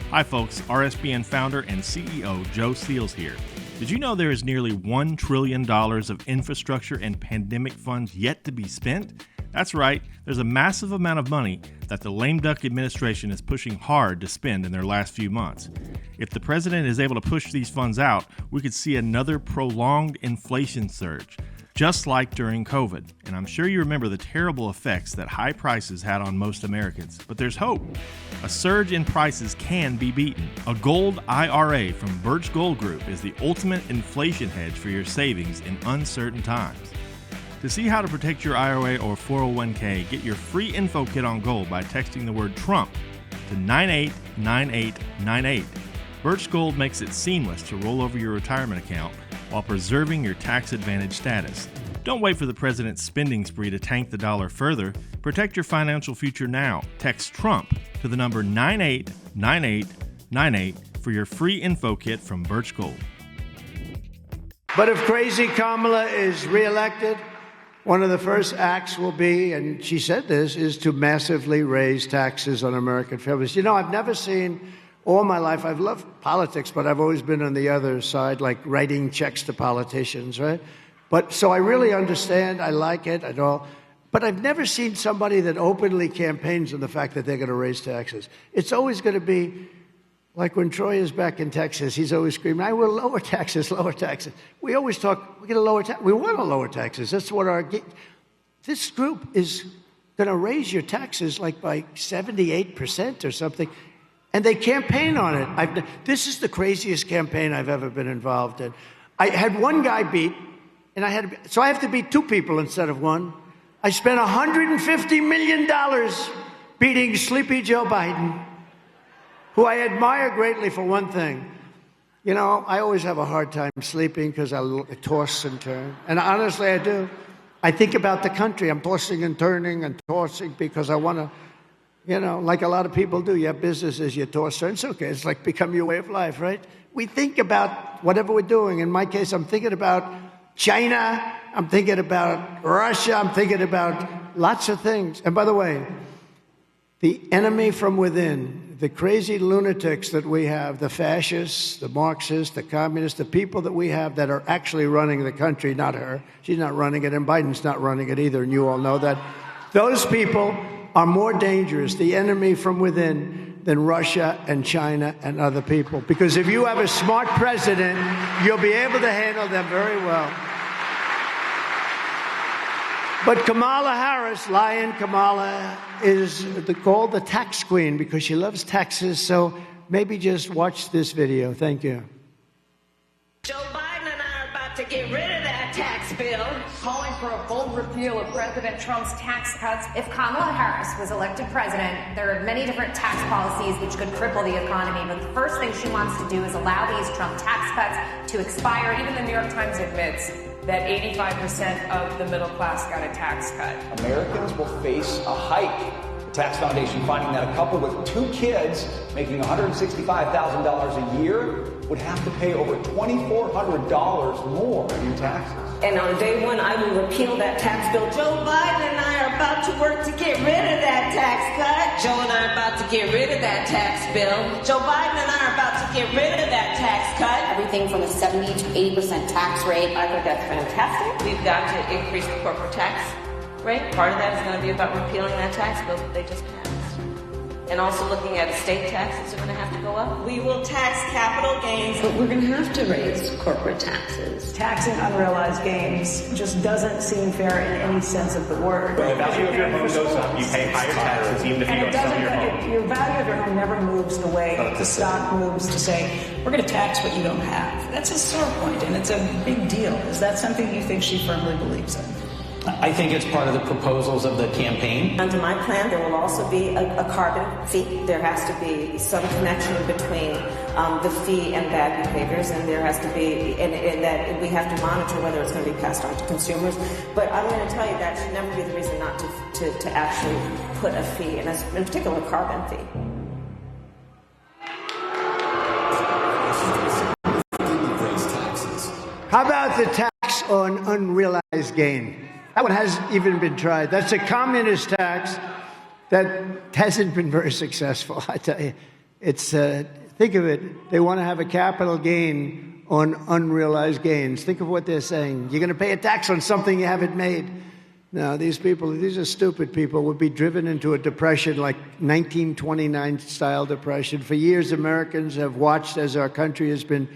Hi folks, RSBN founder and CEO Joe Steele here. Did you know there is nearly $1 trillion of infrastructure and pandemic funds yet to be spent? That's right, there's a massive amount of money that the lame duck administration is pushing hard to spend in their last few months. If the president is able to push these funds out, we could see another prolonged inflation surge, just like during COVID. And I'm sure you remember the terrible effects that high prices had on most Americans. But there's hope. A surge in prices can be beaten. A gold IRA from Birch Gold Group is the ultimate inflation hedge for your savings in uncertain times. To see how to protect your IRA or 401k, get your free info kit on gold by texting the word Trump to 989898. Birch Gold makes it seamless to roll over your retirement account while preserving your tax advantage status. Don't wait for the president's spending spree to tank the dollar further. Protect your financial future now. Text Trump to the number 989898 for your free info kit from Birch Gold. But if crazy Kamala is reelected, one of the first acts will be, and she said this, is to massively raise taxes on American families. You know, I've never seen, all my life, I've loved politics, but I've always been on the other side, like writing checks to politicians, right? But so I really understand, I like it and all, but I've never seen somebody that openly campaigns on the fact that they're going to raise taxes. It's always going to be, like when Troy is back in Texas, he's always screaming, I will lower taxes, lower taxes. We always talk, we're going to lower taxes. We want to lower taxes. That's what this group is going to raise your taxes like by 78% or something. And they campaign on it. This is the craziest campaign I've ever been involved in. I had one guy beat, and so I have to beat two people instead of one. I spent $150 million beating Sleepy Joe Biden, who I admire greatly for one thing. You know, I always have a hard time sleeping because I toss and turn. And honestly, I do. I think about the country. I'm tossing and turning and tossing because I want to, you know, like a lot of people do. You have businesses, you toss, turn. It's okay. It's like become your way of life, right? We think about whatever we're doing. In my case, I'm thinking about China. I'm thinking about Russia. I'm thinking about lots of things. And by the way, the enemy from within, the crazy lunatics that we have, the fascists, the Marxists, the communists, the people that we have that are actually running the country, not her. She's not running it, and Biden's not running it either, and you all know that. Those people are more dangerous, the enemy from within, than Russia and China and other people. Because if you have a smart president, you'll be able to handle them very well. But Kamala Harris, Lion Kamala, is called the tax queen because she loves taxes. So maybe just watch this video. Thank you. Joe Biden and I are about to get rid of that tax bill. Calling for a full repeal of President Trump's tax cuts. If Kamala Harris was elected president, there are many different tax policies which could cripple the economy. But the first thing she wants to do is allow these Trump tax cuts to expire. Even the New York Times admits that 85% of the middle class got a tax cut. Americans will face a hike. The Tax Foundation finding that a couple with 2 kids making $165,000 a year would have to pay over $2,400 more in taxes. And on day one, I will repeal that tax bill. Joe Biden and I are about to work to get rid of that tax cut. Joe and I are about to get rid of that tax bill. Joe Biden and I are about to get rid of that tax cut. Everything from a 70 to 80% tax rate. I think that's fantastic. We've got to increase the corporate tax rate. Part of that is going to be about repealing that tax bill that they just passed. And also looking at estate taxes are going to have to go up. We will tax capital gains. But we're going to have to raise corporate taxes. Taxing unrealized gains just doesn't seem fair in any sense of the word. The value of your home goes up. You pay higher taxes even if you don't sell your home. Your value of your home never moves the way the stock moves to say, we're going to tax what you don't have. That's a sore point, and it's a big deal. Is that something you think she firmly believes in? I think it's part of the proposals of the campaign. Under my plan, there will also be a carbon fee. There has to be some connection between the fee and bad behaviors, and there has to be, and that we have to monitor whether it's going to be passed on to consumers. But I'm going to tell you that should never be the reason not to actually put a fee, and in particular, a carbon fee. How about the tax on unrealized gain? That one hasn't even been tried. That's a communist tax that hasn't been very successful, I tell you. It's, think of it, they want to have a capital gain on unrealized gains. Think of what they're saying. You're going to pay a tax on something you haven't made. No, these are stupid people, would be driven into a depression like 1929-style depression. For years, Americans have watched as our country has been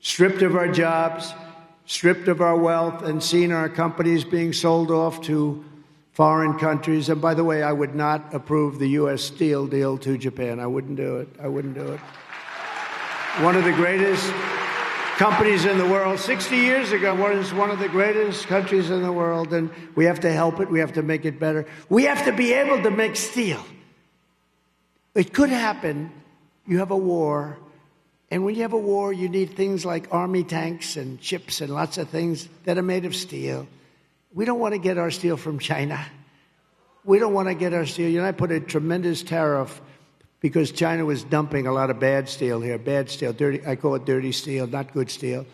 stripped of our jobs, stripped of our wealth, and seen our companies being sold off to foreign countries. And by the way, I would not approve the U.S. steel deal to Japan. I wouldn't do it. One of the greatest companies in the world, 60 years ago, was one of the greatest countries in the world, and we have to help it. We have to make it better. We have to be able to make steel. It could happen. You have a war. And when you have a war, you need things like army tanks and ships and lots of things that are made of steel. We don't want to get our steel from China. We don't want to get our steel. You know, I put a tremendous tariff because China was dumping a lot of bad steel here. Bad steel, dirty. I call it dirty steel, not good steel.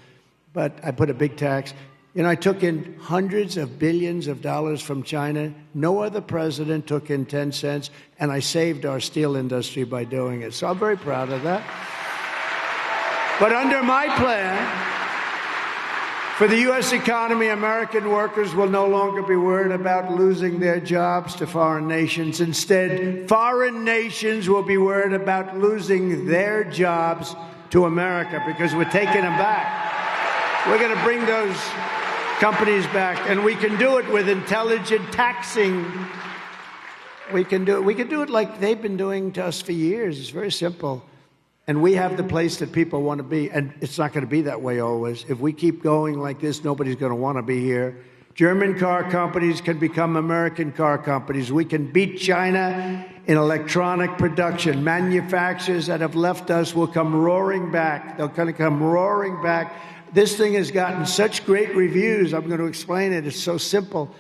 But I put a big tax. You know, I took in hundreds of billions of dollars from China. No other president took in 10 cents, and I saved our steel industry by doing it. So I'm very proud of that. But under my plan, for the U.S. economy, American workers will no longer be worried about losing their jobs to foreign nations. Instead, foreign nations will be worried about losing their jobs to America because we're taking them back. We're going to bring those companies back, and we can do it with intelligent taxing. We can do it like they've been doing to us for years. It's very simple. And we have the place that people want to be. And it's not going to be that way always. If we keep going like this, nobody's going to want to be here. German car companies can become American car companies. We can beat China in electronic production. Manufacturers that have left us will come roaring back. They're going to come roaring back. This thing has gotten such great reviews. I'm going to explain it. It's so simple.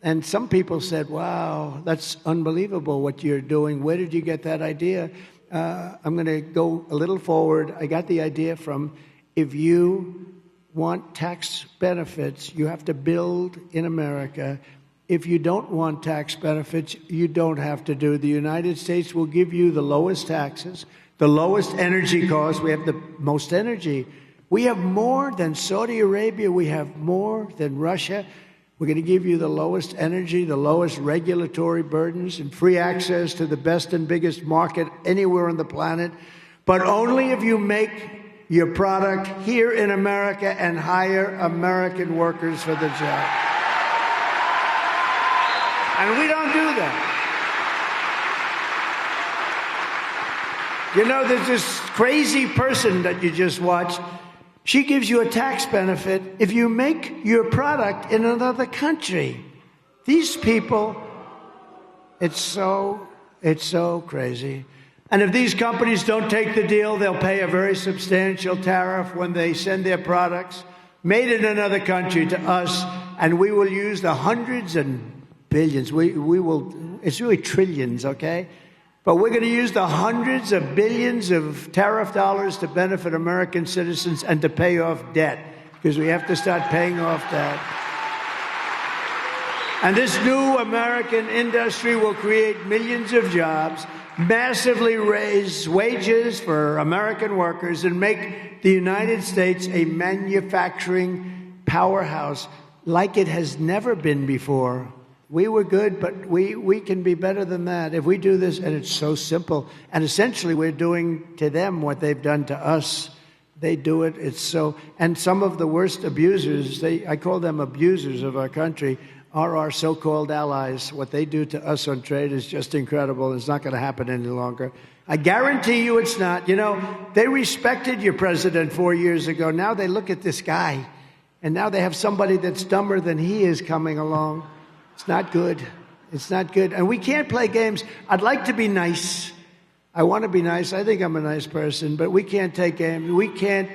And some people said, wow, that's unbelievable what you're doing. Where did you get that idea? I'm going to go a little forward. I got the idea from, if you want tax benefits, you have to build in America. If you don't want tax benefits, you don't have to do. The United States will give you the lowest taxes, the lowest energy costs. We have the most energy. We have more than Saudi Arabia. We have more than Russia. We're going to give you the lowest energy, the lowest regulatory burdens, and free access to the best and biggest market anywhere on the planet. But only if you make your product here in America and hire American workers for the job. And we don't do that. You know, there's this crazy person that you just watched. She gives you a tax benefit if you make your product in another country. These people, it's so crazy. And if these companies don't take the deal, they'll pay a very substantial tariff when they send their products made in another country to us, and we will use the hundreds and billions. We will, it's really trillions, okay? But we're going to use the hundreds of billions of tariff dollars to benefit American citizens and to pay off debt, because we have to start paying off debt. And this new American industry will create millions of jobs, massively raise wages for American workers, and make the United States a manufacturing powerhouse like it has never been before. We were good, but we can be better than that. If we do this, and it's so simple, and essentially we're doing to them what they've done to us. They do it. It's so, and some of the worst abusers, I call them abusers of our country, are our so-called allies. What they do to us on trade is just incredible. It's not going to happen any longer. I guarantee you it's not. You know, they respected your president 4 years ago. Now they look at this guy, and now they have somebody that's dumber than he is coming along. It's not good. It's not good. And we can't play games. I'd like to be nice. I want to be nice. I think I'm a nice person, but we can't take games. We can't.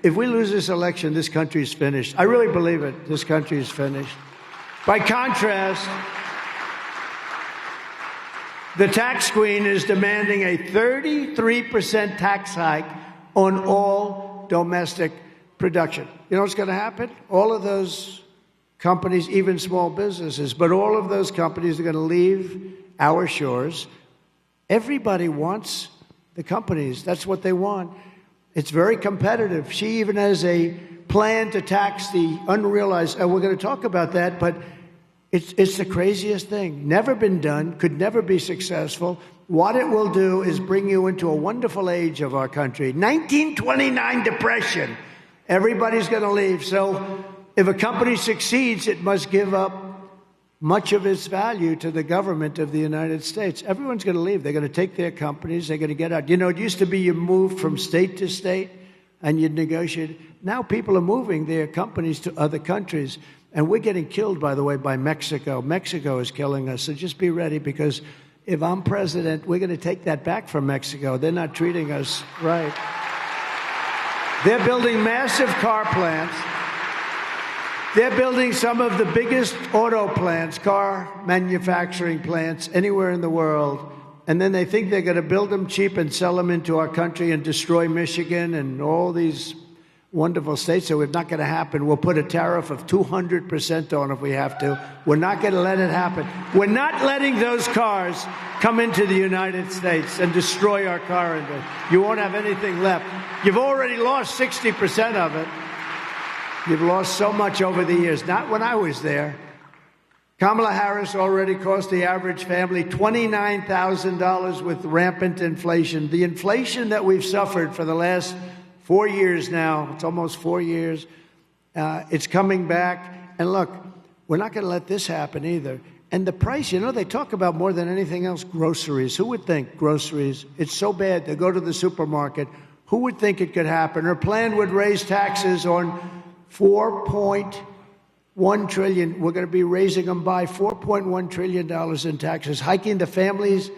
If we lose this election, this country's finished. I really believe it. This country is finished. By contrast, the tax queen is demanding a 33% tax hike on all domestic production. You know what's going to happen? All of those companies, even small businesses, but all of those companies are going to leave our shores. Everybody wants the companies. That's what they want. It's very competitive. She even has a plan to tax the unrealized, and we're going to talk about that, but it's the craziest thing. Never been done, could never be successful. What it will do is bring you into a wonderful age of our country. 1929 depression. Everybody's going to leave. So if a company succeeds, it must give up much of its value to the government of the United States. Everyone's going to leave. They're going to take their companies. They're going to get out. You know, it used to be you moved from state to state and you'd negotiate. Now people are moving their companies to other countries. And we're getting killed, by the way, by Mexico. Mexico is killing us. So just be ready, because if I'm president, we're going to take that back from Mexico. They're not treating us right. They're building massive car plants. They're building some of the biggest auto plants, car manufacturing plants anywhere in the world. And then they think they're going to build them cheap and sell them into our country and destroy Michigan and all these wonderful states. So it's not going to happen. We'll put a tariff of 200% on if we have to. We're not going to let it happen. We're not letting those cars come into the United States and destroy our car industry. You won't have anything left. You've already lost 60% of it. You've lost so much over the years. Not when I was there. Kamala Harris already cost the average family $29,000 with rampant inflation. The inflation that we've suffered for the last 4 years now, it's almost 4 years, it's coming back. And look, we're not going to let this happen either. And the price, you know, they talk about more than anything else, groceries. Who would think groceries? It's so bad. They go to the supermarket. Who would think it could happen? Her plan would raise taxes on $4.1 trillion. We're going to be raising them by $4.1 trillion in taxes, hiking the families'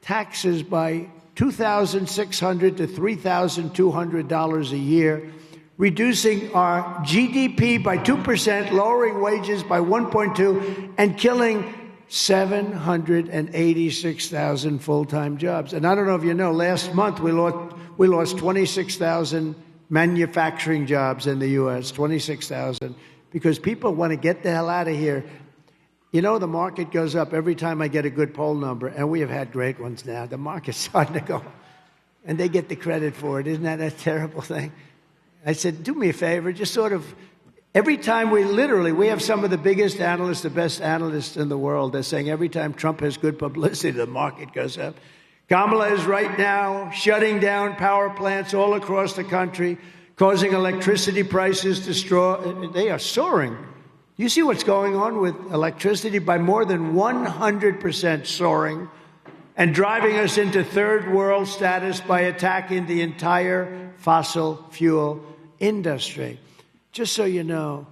taxes by $2,600 to $3,200 a year, reducing our GDP by 2%, lowering wages by 1.2%, and killing 786,000 full-time jobs. And I don't know if you know, last month we lost 26,000 manufacturing jobs in the U.S., 26,000, because people want to get the hell out of here. You know, the market goes up every time I get a good poll number, and we have had great ones now. The market's starting to go, and they get the credit for it. Isn't that a terrible thing? I said, do me a favor, just sort of, every time we have some of the biggest analysts, the best analysts in the world. They're saying every time Trump has good publicity, the market goes up. Kamala is right now shutting down power plants all across the country, causing electricity prices to they are soaring. You see what's going on with electricity? By more than 100% soaring, and driving us into third world status by attacking the entire fossil fuel industry. Just so you know,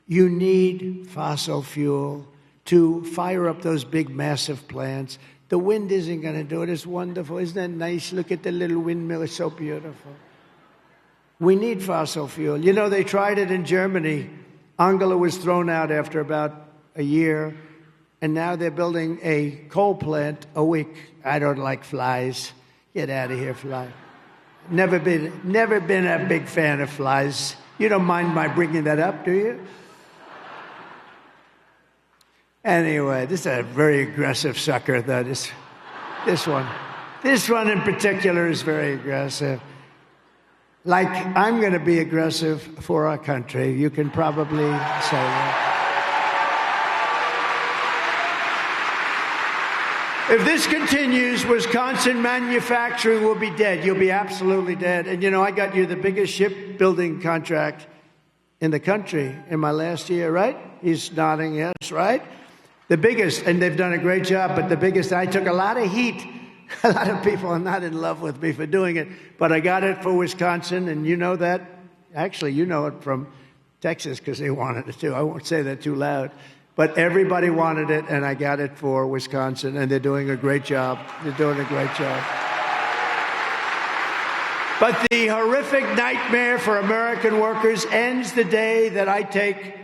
you need fossil fuel to fire up those big, massive plants. The wind isn't going to do it. It's wonderful. Isn't that nice? Look at the little windmill. It's so beautiful. We need fossil fuel. You know, they tried it in Germany. Angela was thrown out after about a year, and now they're building a coal plant a week. I don't like flies. Get out of here, fly. Never been a big fan of flies. You don't mind my bringing that up, do you? Anyway, this is a very aggressive sucker, though. This one in particular is very aggressive. Like, I'm going to be aggressive for our country. You can probably say that. If this continues, Wisconsin manufacturing will be dead. You'll be absolutely dead. And, I got you the biggest shipbuilding contract in the country in my last year, right? He's nodding yes, right? The biggest, and they've done a great job, but the biggest, I took a lot of heat. A lot of people are not in love with me for doing it, but I got it for Wisconsin, and you know that. Actually, you know it from Texas because they wanted it too. I won't say that too loud. But everybody wanted it, and I got it for Wisconsin, and they're doing a great job. They're doing a great job. But the horrific nightmare for American workers ends the day that I take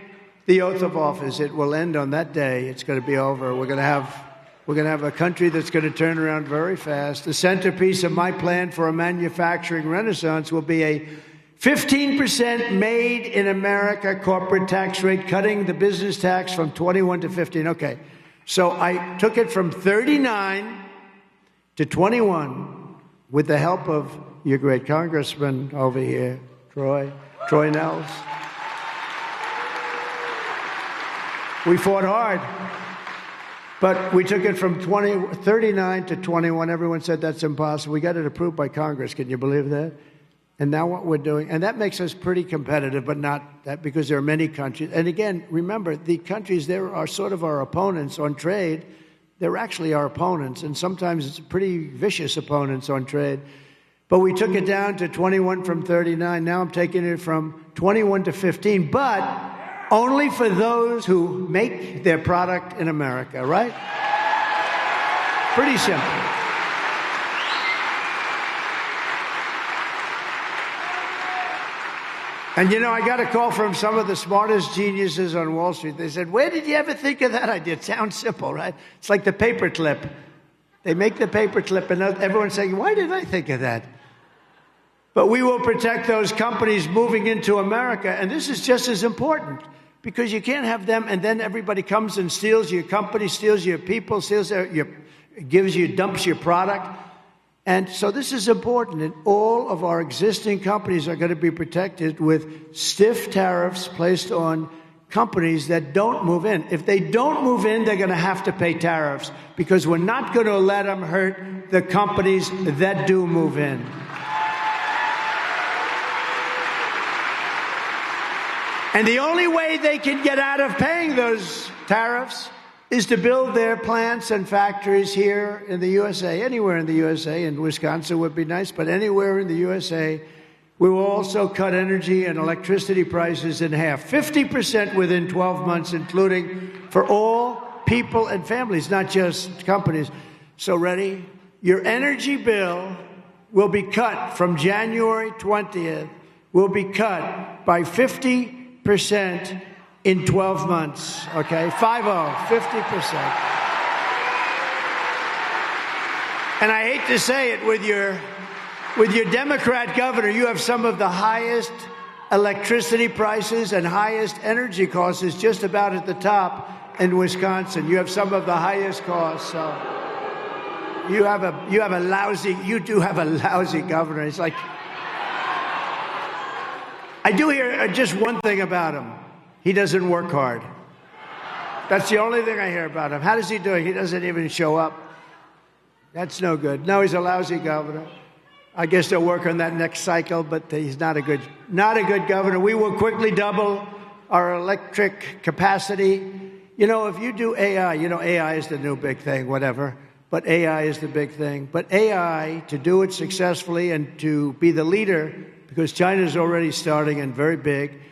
the oath of office. It will end on that day. It's going to be over. We're going to have a country that's going to turn around very fast. The centerpiece of my plan for a manufacturing renaissance will be a 15% made in America corporate tax rate, cutting the business tax from 21 to 15. Okay, so I took it from 39 to 21 with the help of your great congressman over here, Troy Nels. We fought hard, but we took it from 39 to 21. Everyone said that's impossible. We got it approved by Congress. Can you believe that? And now what we're doing, and that makes us pretty competitive, but not that, because there are many countries. And again, remember, the countries there are sort of our opponents on trade. They're actually our opponents, and sometimes it's pretty vicious opponents on trade. But we took it down to 21 from 39. Now I'm taking it from 21 to 15, but only for those who make their product in America, right? Pretty simple. And I got a call from some of the smartest geniuses on Wall Street. They said, where did you ever think of that idea? It sounds simple, right? It's like the paper clip. They make the paper clip, and everyone's saying, why did I think of that? But we will protect those companies moving into America, and this is just as important, because you can't have them, and then everybody comes and steals your company, steals your people, dumps your product. And so this is important, and all of our existing companies are going to be protected with stiff tariffs placed on companies that don't move in. If they don't move in, they're going to have to pay tariffs, because we're not going to let them hurt the companies that do move in. And the only way they can get out of paying those tariffs is to build their plants and factories here in the USA, anywhere in the USA, and Wisconsin would be nice, but anywhere in the USA. We will also cut energy and electricity prices in half, 50% within 12 months, including for all people and families, not just companies. So ready? Your energy bill will be cut from January 20th, will be cut by 50% in 12 months, okay? 50%. And I hate to say it, with your Democrat governor, you have some of the highest electricity prices and highest energy costs, is just about at the top in Wisconsin. You have some of the highest costs, so you do have a lousy governor. It's like, I do hear just one thing about him. He doesn't work hard. That's the only thing I hear about him. How does he do it? He doesn't even show up. That's no good. No, he's a lousy governor. I guess they'll work on that next cycle, but he's not a good governor. We will quickly double our electric capacity. If you do AI, AI is the new big thing, whatever. But AI is the big thing. But AI, to do it successfully and to be the leader, because China's already starting and very big,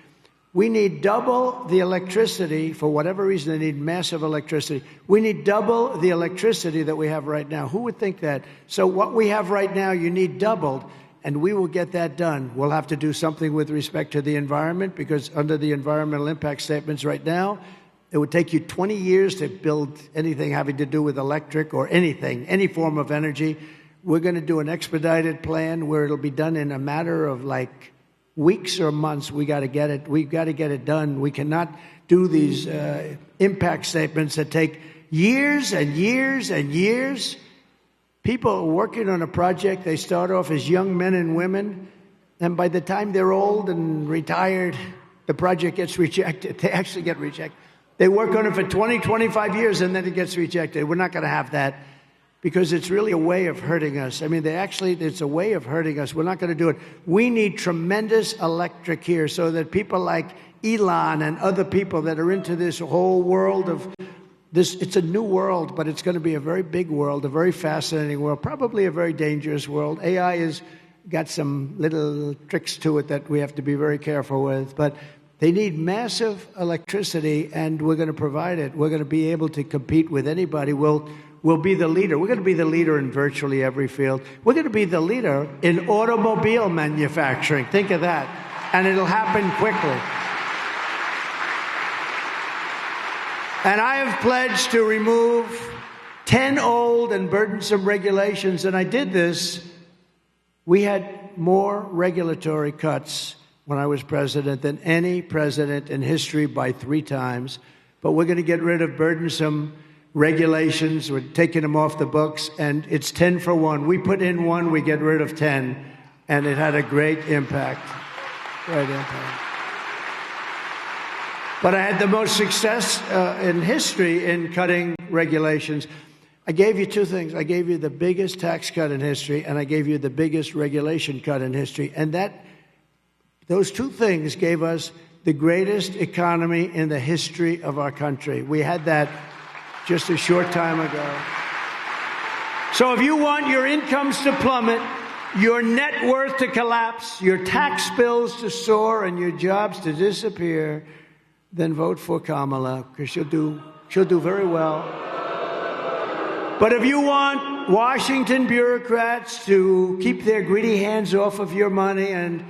we need double the electricity. For whatever reason, they need massive electricity. We need double the electricity that we have right now. Who would think that? So what we have right now, you need doubled, and we will get that done. We'll have to do something with respect to the environment, because under the environmental impact statements right now, it would take you 20 years to build anything having to do with electric or anything, any form of energy. We're going to do an expedited plan where it'll be done in a matter of weeks or months. We've got to get it done. We cannot do these impact statements that take years and years and years. People are working on a project. They start off as young men and women, and by the time they're old and retired, the project gets rejected. They actually get rejected. They work on it for 20, 25 years, and then it gets rejected. We're not going to have that because it's really a way of hurting us. I mean, it's a way of hurting us. We're not going to do it. We need tremendous electric here so that people like Elon and other people that are into this whole world of this, it's a new world, but it's going to be a very big world, a very fascinating world, probably a very dangerous world. AI has got some little tricks to it that we have to be very careful with, but they need massive electricity, and we're going to provide it. We're going to be able to compete with anybody. We'll be the leader. We're going to be the leader in virtually every field. We're going to be the leader in automobile manufacturing. Think of that. And it'll happen quickly. And I have pledged to remove 10 old and burdensome regulations, and I did this. We had more regulatory cuts when I was president than any president in history by 3 times. But we're going to get rid of burdensome regulations. We're taking them off the books, and it's 10 for 1. We put in 1, we get rid of 10, and it had a great impact. Great impact. But I had the most success in history in cutting regulations. I gave you 2 things. I gave you the biggest tax cut in history, and I gave you the biggest regulation cut in history. And those 2 things gave us the greatest economy in the history of our country. We had that just a short time ago. So if you want your incomes to plummet, your net worth to collapse, your tax bills to soar, and your jobs to disappear, then vote for Kamala, because she'll do very well. But if you want Washington bureaucrats to keep their greedy hands off of your money and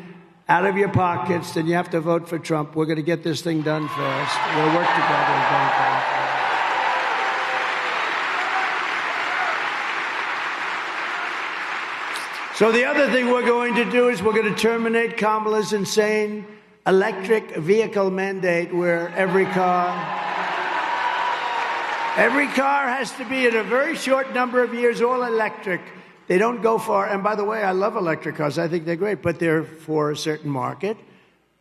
out of your pockets, then you have to vote for Trump. We're going to get this thing done fast. We'll work together and get it done fast. So the other thing we're going to do is we're going to terminate Kamala's insane electric vehicle mandate, where every car has to be in a very short number of years all electric. They don't go far. And by the way, I love electric cars. I think they're great, but they're for a certain market.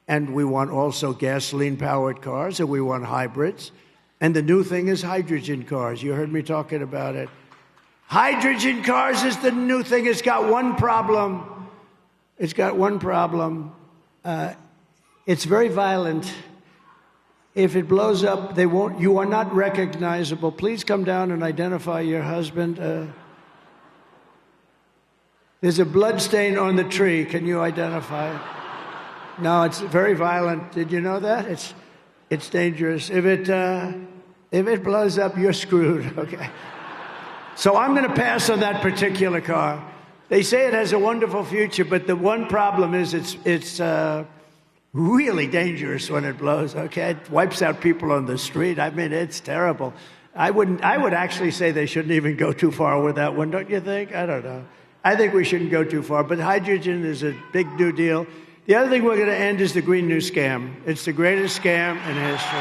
And we want also gasoline-powered cars, and we want hybrids. And the new thing is hydrogen cars. You heard me talking about it. Hydrogen cars is the new thing. It's got one problem. It's very violent. If it blows up, you are not recognizable. Please come down and identify your husband. There's a blood stain on the tree. Can you identify it? No, it's very violent. Did you know that? It's dangerous. If it blows up, you're screwed. Okay. So I'm going to pass on that particular car. They say it has a wonderful future, but the one problem is it's really dangerous when it blows. Okay, it wipes out people on the street. I mean, it's terrible. I would actually say they shouldn't even go too far with that one, don't you think? I don't know. I think we shouldn't go too far, but hydrogen is a big new deal. The other thing we're going to end is the Green New Scam. It's the greatest scam in history.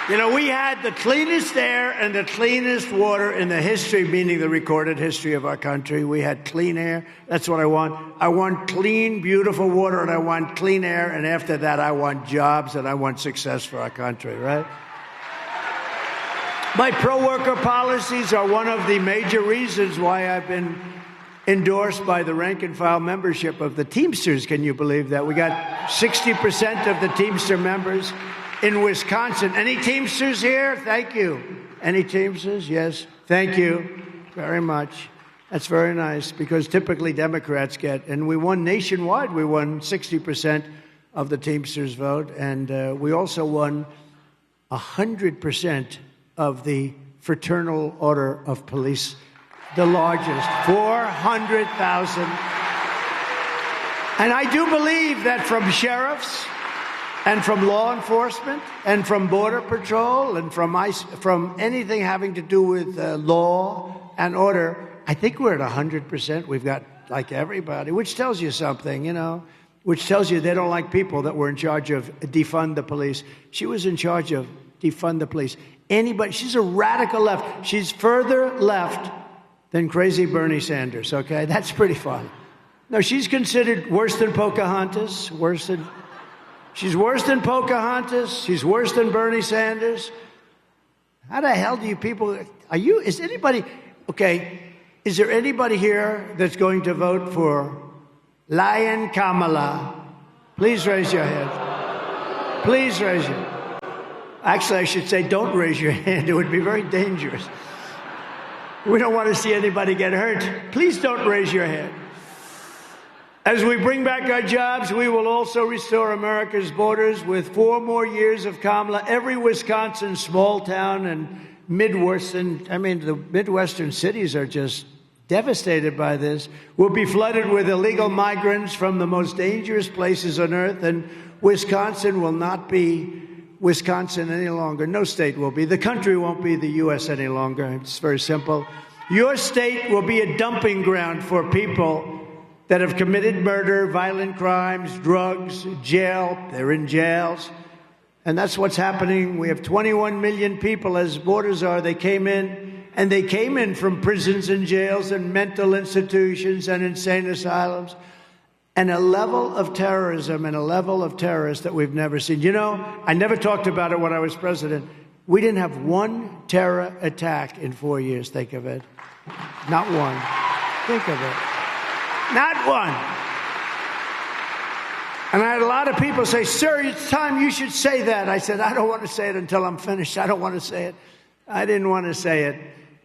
You know, we had the cleanest air and the cleanest water in the history, meaning the recorded history of our country. We had clean air. That's what I want. I want clean, beautiful water, and I want clean air. And after that, I want jobs, and I want success for our country, right? My pro-worker policies are one of the major reasons why I've been endorsed by the rank-and-file membership of the Teamsters. Can you believe that? We got 60% of the Teamster members in Wisconsin. Any Teamsters here? Thank you. Any Teamsters? Yes. Thank you very much. That's very nice, because typically Democrats get, and we won nationwide. We won 60% of the Teamsters vote, and we also won 100% of the Fraternal Order of Police, the largest, 400,000. And I do believe that from sheriffs and from law enforcement and from Border Patrol and from anything having to do with law and order I think we're at 100%. We've got like everybody, which tells you something, you know, which tells you they don't like people that were in charge of defund the police. She was in charge of defund the police. Anybody, she's a radical left. She's further left than crazy Bernie Sanders, okay? That's pretty fun. No, she's considered worse than Pocahontas, she's worse than Pocahontas, she's worse than Bernie Sanders. How the hell do you people, is there anybody here that's going to vote for Lion Kamala? Please raise your hand. Please raise your hand. Actually, I should say don't raise your hand. It would be very dangerous. We don't want to see anybody get hurt. Please don't raise your hand. As we bring back our jobs, we will also restore America's borders with 4 more years of Kamala. Every Wisconsin small town and the Midwestern cities are just devastated by this. We'll be flooded with illegal migrants from the most dangerous places on earth, and Wisconsin will not be Wisconsin any longer. No state will be. The country won't be the U.S. any longer. It's very simple. Your state will be a dumping ground for people that have committed murder, violent crimes, drugs, jail. They're in jails. And that's what's happening. We have 21 million people, as borders are. They came in from prisons and jails and mental institutions and insane asylums. And a level of terrorism and a level of terrorists that we've never seen. You know, I never talked about it when I was president. We didn't have one terror attack in 4 years. Think of it. Not one. Think of it. Not one. And I had a lot of people say, sir, it's time you should say that. I said, I don't want to say it until I'm finished. I don't want to say it. I didn't want to say it.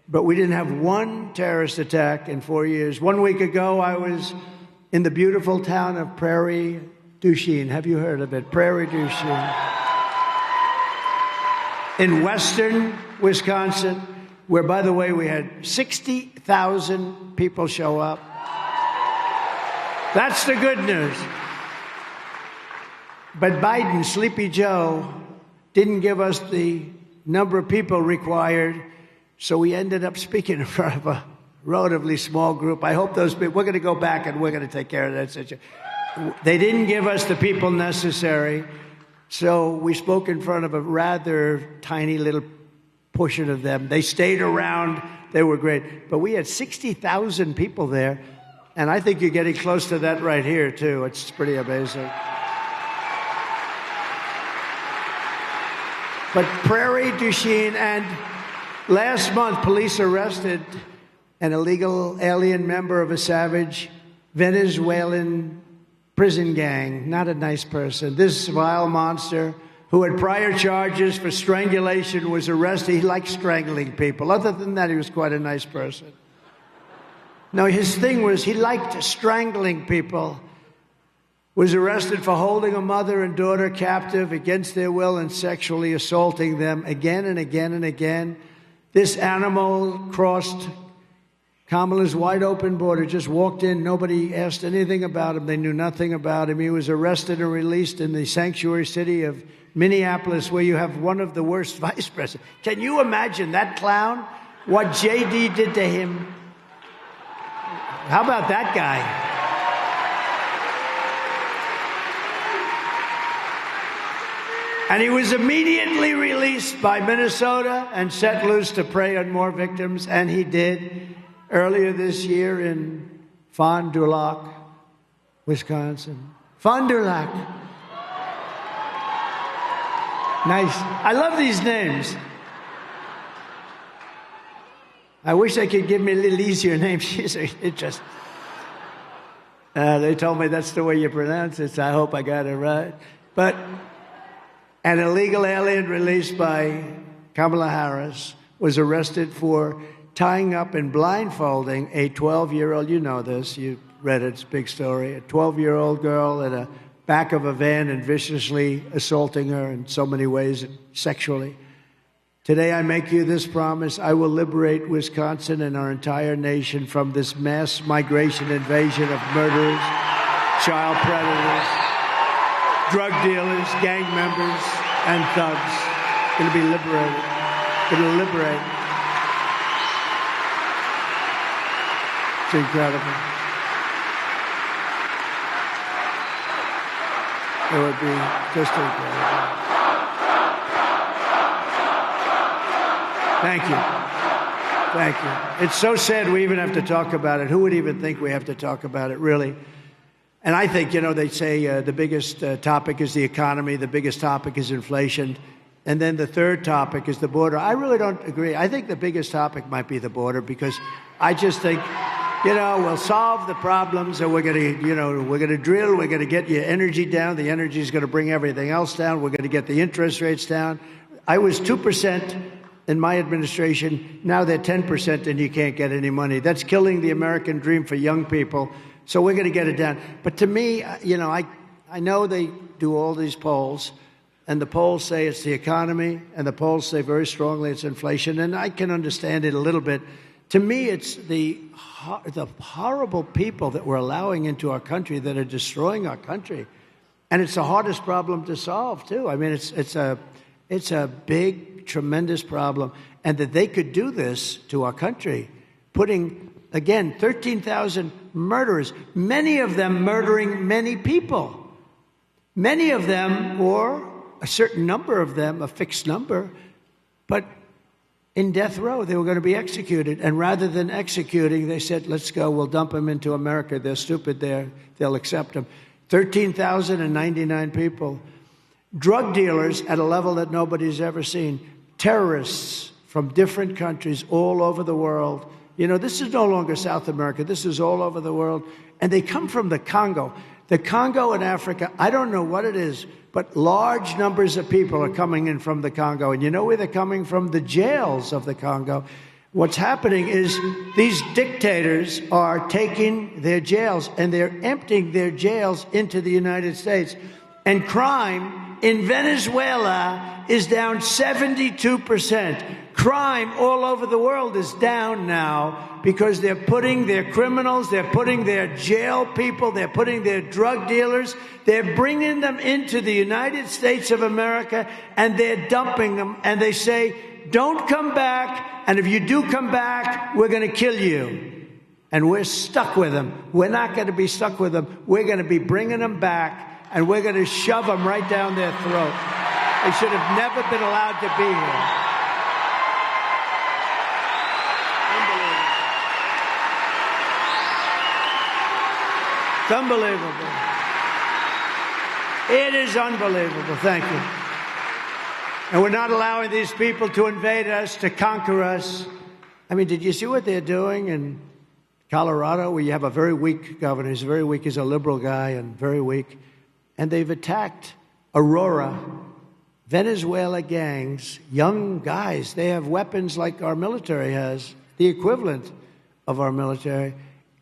But we didn't have one terrorist attack in 4 years. 1 week ago, I was in the beautiful town of Prairie du Chien. Have you heard of it? Prairie du Chien. In western Wisconsin, where, by the way, we had 60,000 people show up. That's the good news. But Biden, Sleepy Joe, didn't give us the number of people required, so we ended up speaking in front of a relatively small group. I hope those people, we're going to go back and we're going to take care of that situation. They didn't give us the people necessary, so we spoke in front of a rather tiny little portion of them. They stayed around. They were great. But we had 60,000 people there, and I think you're getting close to that right here, too. It's pretty amazing. But Prairie du Chien, and last month, police arrested an illegal alien member of a savage Venezuelan prison gang. Not a nice person. This vile monster, who had prior charges for strangulation, was arrested. He liked strangling people. Other than that, he was quite a nice person. No, his thing was he liked strangling people. Was arrested for holding a mother and daughter captive against their will and sexually assaulting them again and again and again. This animal crossed Kamala's wide-open border, just walked in. Nobody asked anything about him. They knew nothing about him. He was arrested and released in the sanctuary city of Minneapolis, where you have one of the worst vice presidents. Can you imagine that clown? What J.D. did to him? How about that guy? And he was immediately released by Minnesota and set loose to prey on more victims, and he did. Earlier this year in Fond du Lac, Wisconsin. Fond du Lac. Nice. I love these names. I wish they could give me a little easier names. It just. They told me that's the way you pronounce it, so I hope I got it right. But an illegal alien released by Kamala Harris was arrested for tying up and blindfolding a 12-year-old, you know this, you read it, it's a big story, a 12-year-old girl in the back of a van and viciously assaulting her in so many ways, sexually. Today I make you this promise: I will liberate Wisconsin and our entire nation from this mass migration invasion of murderers, child predators, drug dealers, gang members, and thugs. Going to be liberated. Going to liberate. Just incredible. It would be just incredible. Thank you. Thank you. It's so sad we even have to talk about it. Who would even think we have to talk about it, really? And I think, they say the biggest topic is the economy, the biggest topic is inflation, and then the third topic is the border. I really don't agree. I think the biggest topic might be the border, because I just think, we'll solve the problems, and we're going to drill, we're going to get your energy down. The energy is going to bring everything else down. We're going to get the interest rates down. I was 2% in my administration. Now they're 10%, and you can't get any money. That's killing the American dream for young people. So we're going to get it down. But to me, I know they do all these polls, and the polls say it's the economy, and the polls say very strongly it's inflation, and I can understand it a little bit. To me, it's the horrible people that we're allowing into our country that are destroying our country, and it's the hardest problem to solve too. I mean, it's a big, tremendous problem, and that they could do this to our country, putting, again, 13,000 murderers, many of them murdering many people, many of them, or a certain number of them, a fixed number, but in death row. They were going to be executed. And rather than executing, they said, let's go, we'll dump them into America. They're stupid there. They'll accept them. 13,099 people. Drug dealers at a level that nobody's ever seen. Terrorists from different countries all over the world. This is no longer South America. This is all over the world. And they come from the Congo. The Congo in Africa, I don't know what it is, but large numbers of people are coming in from the Congo. And you know where they're coming from? The jails of the Congo. What's happening is these dictators are taking their jails, and they're emptying their jails into the United States. And crime in Venezuela is down 72%. Crime all over the world is down now because they're putting their criminals, they're putting their jail people, they're putting their drug dealers, they're bringing them into the United States of America, and they're dumping them. And they say, don't come back, and if you do come back, we're going to kill you. And we're stuck with them. We're not going to be stuck with them. We're going to be bringing them back, and we're going to shove them right down their throat. They should have never been allowed to be here. It's unbelievable. It is unbelievable. Thank you. And we're not allowing these people to invade us, to conquer us. I mean, did you see what they're doing in Colorado, where you have a very weak governor? He's very weak. He's a liberal guy and very weak. And they've attacked Aurora, Venezuela gangs, young guys. They have weapons like our military has, the equivalent of our military.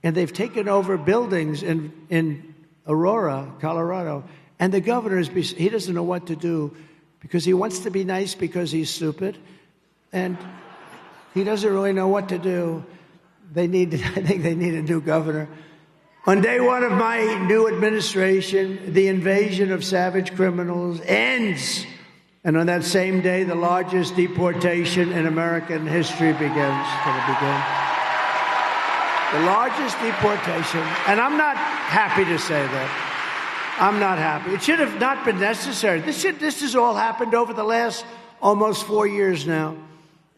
And they've taken over buildings in Aurora, Colorado. And the governor, he doesn't know what to do because he wants to be nice because he's stupid. And he doesn't really know what to do. I think they need a new governor. On day one of my new administration, the invasion of savage criminals ends. And on that same day, the largest deportation in American history begins. The largest deportation. And I'm not happy to say that. I'm not happy. It should have not been necessary. This has all happened over the last almost 4 years now.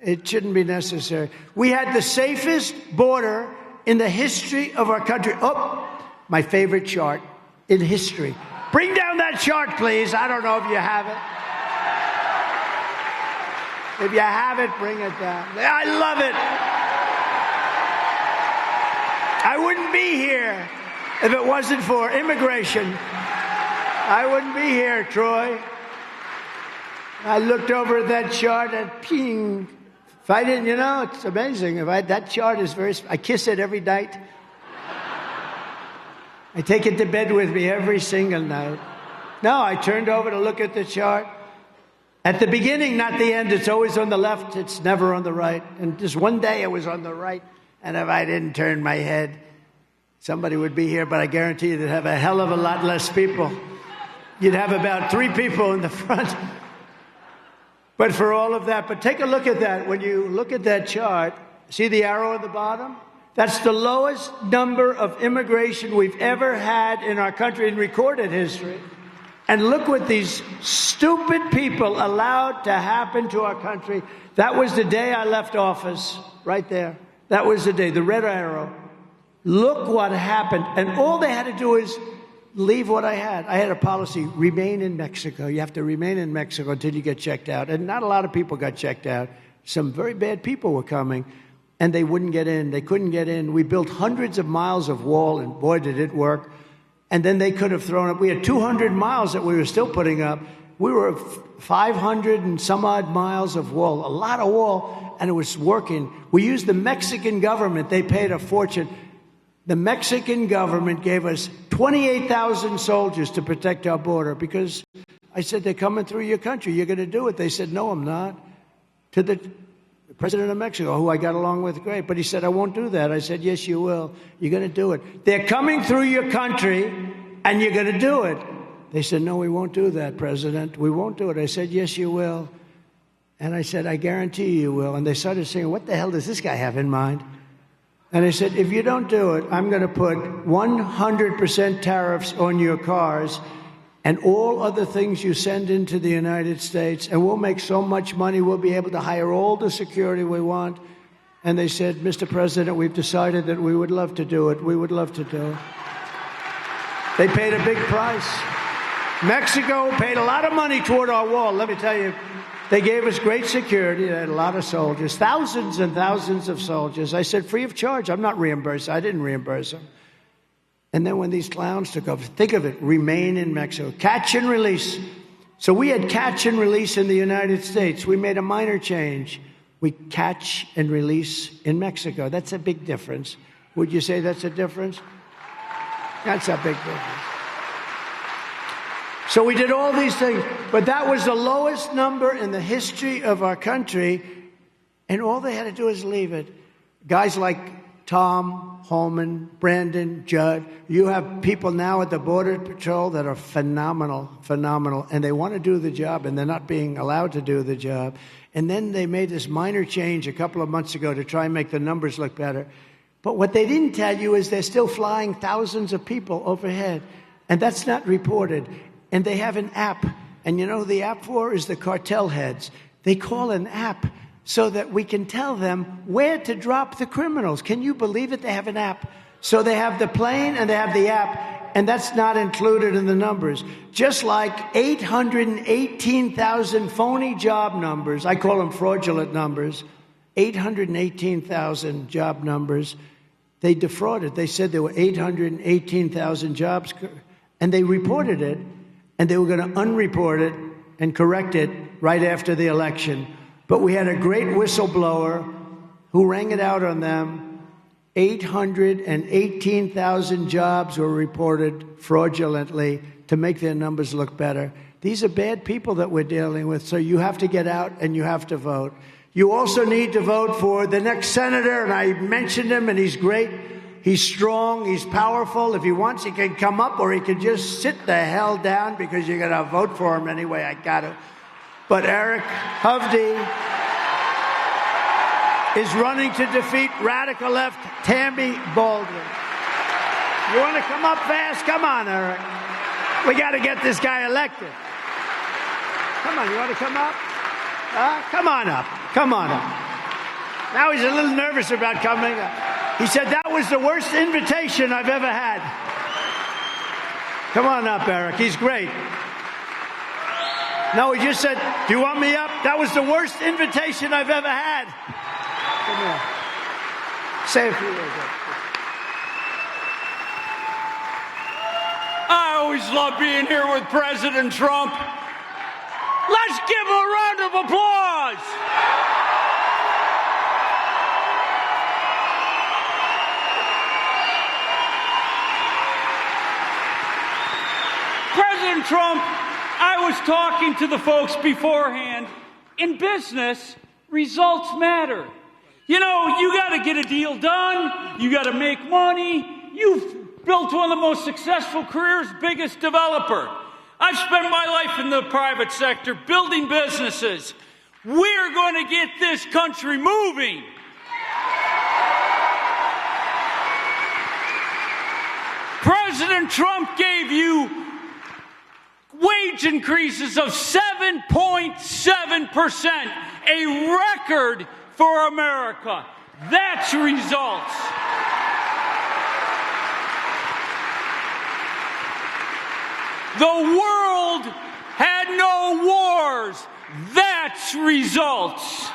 It shouldn't be necessary. We had the safest border in the history of our country. Oh, my favorite chart in history. Bring down that chart, please. I don't know if you have it. If you have it, bring it down. I love it. I wouldn't be here if it wasn't for immigration. I wouldn't be here, Troy. I looked over at that chart and ping. If I didn't, it's amazing. That chart is I kiss it every night. I take it to bed with me every single night. No, I turned over to look at the chart. At the beginning, not the end. It's always on the left. It's never on the right. And just one day it was on the right. And if I didn't turn my head, somebody would be here. But I guarantee you they'd have a hell of a lot less people. You'd have about 3 people in the front. But for all of that, take a look at that. When you look at that chart, see the arrow at the bottom? That's the lowest number of immigration we've ever had in our country in recorded history. And look what these stupid people allowed to happen to our country. That was the day I left office, right there. That was the day, the red arrow. Look what happened. And all they had to do is leave what I had. I had a policy, remain in Mexico. You have to remain in Mexico until you get checked out. And not a lot of people got checked out. Some very bad people were coming. And they wouldn't get in. They couldn't get in. We built hundreds of miles of wall, and boy, did it work. And then they could have thrown up. We had 200 miles that we were still putting up. We were 500 and some odd miles of wall, a lot of wall, and it was working. We used the Mexican government. They paid a fortune. The Mexican government gave us 28,000 soldiers to protect our border because I said, they're coming through your country. You're going to do it. They said, no, I'm not. To the president of Mexico, who I got along with great, but he said, I won't do that. I said, yes, you will. You're going to do it. They're coming through your country, and you're going to do it. They said, no, we won't do that, President. We won't do it. I said, yes, you will. And I said, I guarantee you will. And they started saying, what the hell does this guy have in mind? And I said, if you don't do it, I'm going to put 100% tariffs on your cars and all other things you send into the United States, and we'll make so much money, we'll be able to hire all the security we want. And they said, Mr. President, we've decided that we would love to do it. We would love to do it. They paid a big price. Mexico paid a lot of money toward our wall. Let me tell you, they gave us great security. They had a lot of soldiers, thousands and thousands of soldiers. I said, free of charge. I'm not reimbursed. I didn't reimburse them. And then when these clowns took over, think of it, remain in Mexico. Catch and release. So we had catch and release in the United States. We made a minor change. We catch and release in Mexico. That's a big difference. Would you say that's a difference? That's a big difference. So we did all these things, but that was the lowest number in the history of our country, and all they had to do is leave it. Guys like Tom, Holman, Brandon, Judd, you have people now at the Border Patrol that are phenomenal, and they want to do the job, and they're not being allowed to do the job. And then they made this minor change a couple of months ago to try and make the numbers look better. But what they didn't tell you is they're still flying thousands of people overhead, and that's not reported. And they have an app, and you know who the app for is the cartel heads. They call an app so that we can tell them where to drop the criminals. Can you believe it? They have an app. So they have the plane and they have the app, and that's not included in the numbers. Just like 818,000 phony job numbers, I call them fraudulent numbers, 818,000 job numbers, they defrauded. They said there were 818,000 jobs, and they reported it. And they were going to unreport it and correct it right after the election. But we had a great whistleblower who rang it out on them. 818,000 jobs were reported fraudulently to make their numbers look better. These are bad people that we're dealing with, so you have to get out and you have to vote. You also need to vote for the next senator, and I mentioned him, and he's great. He's strong, he's powerful. If he wants, he can come up, or he can just sit the hell down because you're going to vote for him anyway. I got to. But Eric Hovde is running to defeat radical left Tammy Baldwin. You want to come up fast? Come on, Eric. We got to get this guy elected. Come on, you want to come up? Come on up. Come on up. Now he's a little nervous about coming up. He said, that was the worst invitation I've ever had. Come on up, Eric. He's great. No, he just said, do you want me up? That was the worst invitation I've ever had. Come here. Say a few words. I always love being here with President Trump. Let's give him a round of applause. President Trump, I was talking to the folks beforehand. In business, results matter. You know, you got to get a deal done. You got to make money. You've built one of the most successful careers, biggest developer. I've spent my life in the private sector building businesses. We're going to get this country moving. President Trump gave you wage increases of 7.7%, a record for America. That's results. The world had no wars. That's results.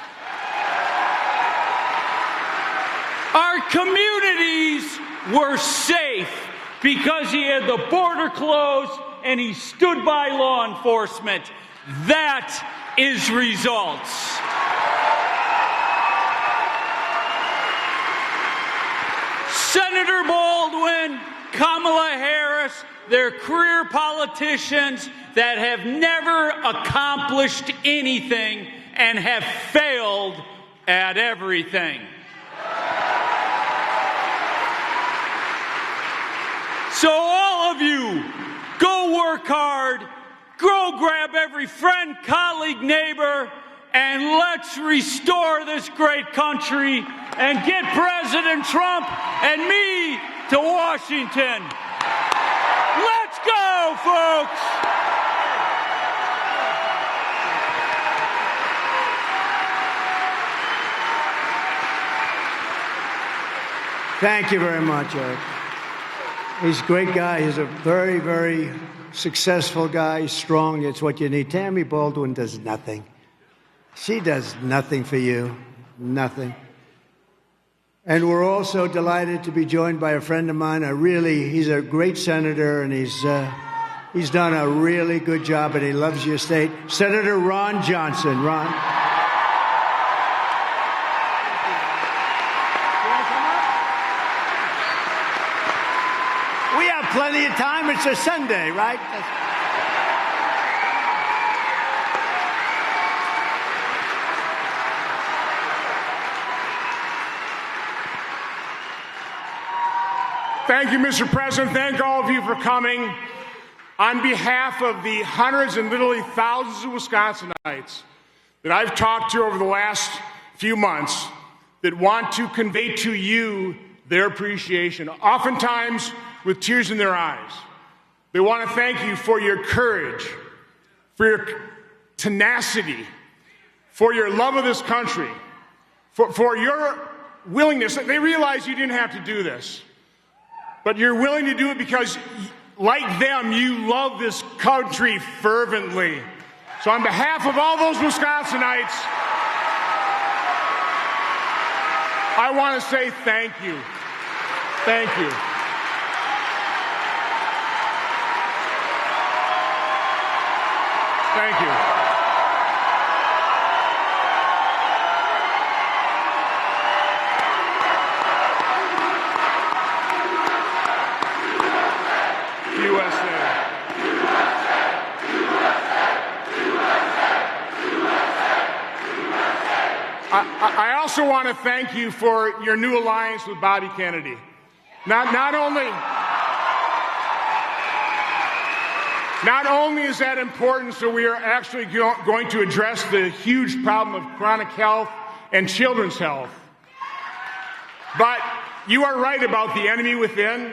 Our communities were safe because he had the border closed and he stood by law enforcement. That is results. Senator Baldwin, Kamala Harris, they're career politicians that have never accomplished anything and have failed at everything. So all of you, go work hard, go grab every friend, colleague, neighbor, and let's restore this great country and get President Trump and me to Washington. Let's go, folks! Thank you very much, Eric. He's a great guy. He's a very, very successful guy, strong. It's what you need. Tammy Baldwin does nothing. She does nothing for you. Nothing. And we're also delighted to be joined by a friend of mine. He's a great senator, and he's done a really good job, and he loves your state. Senator Ron Johnson. Ron. We have plenty of time. It's a Sunday, right? Thank you, Mr. President. Thank all of you for coming. On behalf of the hundreds and literally thousands of Wisconsinites that I've talked to over the last few months that want to convey to you their appreciation, oftentimes with tears in their eyes. They want to thank you for your courage, for your tenacity, for your love of this country, for your willingness. They realize you didn't have to do this, but you're willing to do it because, like them, you love this country fervently. So on behalf of all those Wisconsinites, I want to say thank you. Thank you. Thank you. I also want to thank you for your new alliance with Bobby Kennedy. Not only is that important, so we are actually going to address the huge problem of chronic health and children's health, but you are right about the enemy within.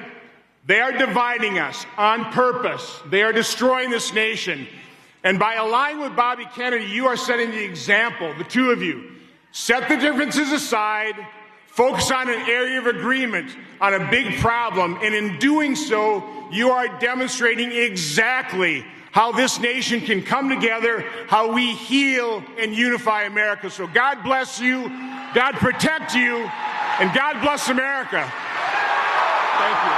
They are dividing us on purpose. They are destroying this nation. And by aligning with Bobby Kennedy, you are setting the example, the two of you. Set the differences aside, focus on an area of agreement on a big problem, and in doing so, you are demonstrating exactly how this nation can come together, how we heal and unify America. So God bless you, God protect you, and God bless America. Thank you.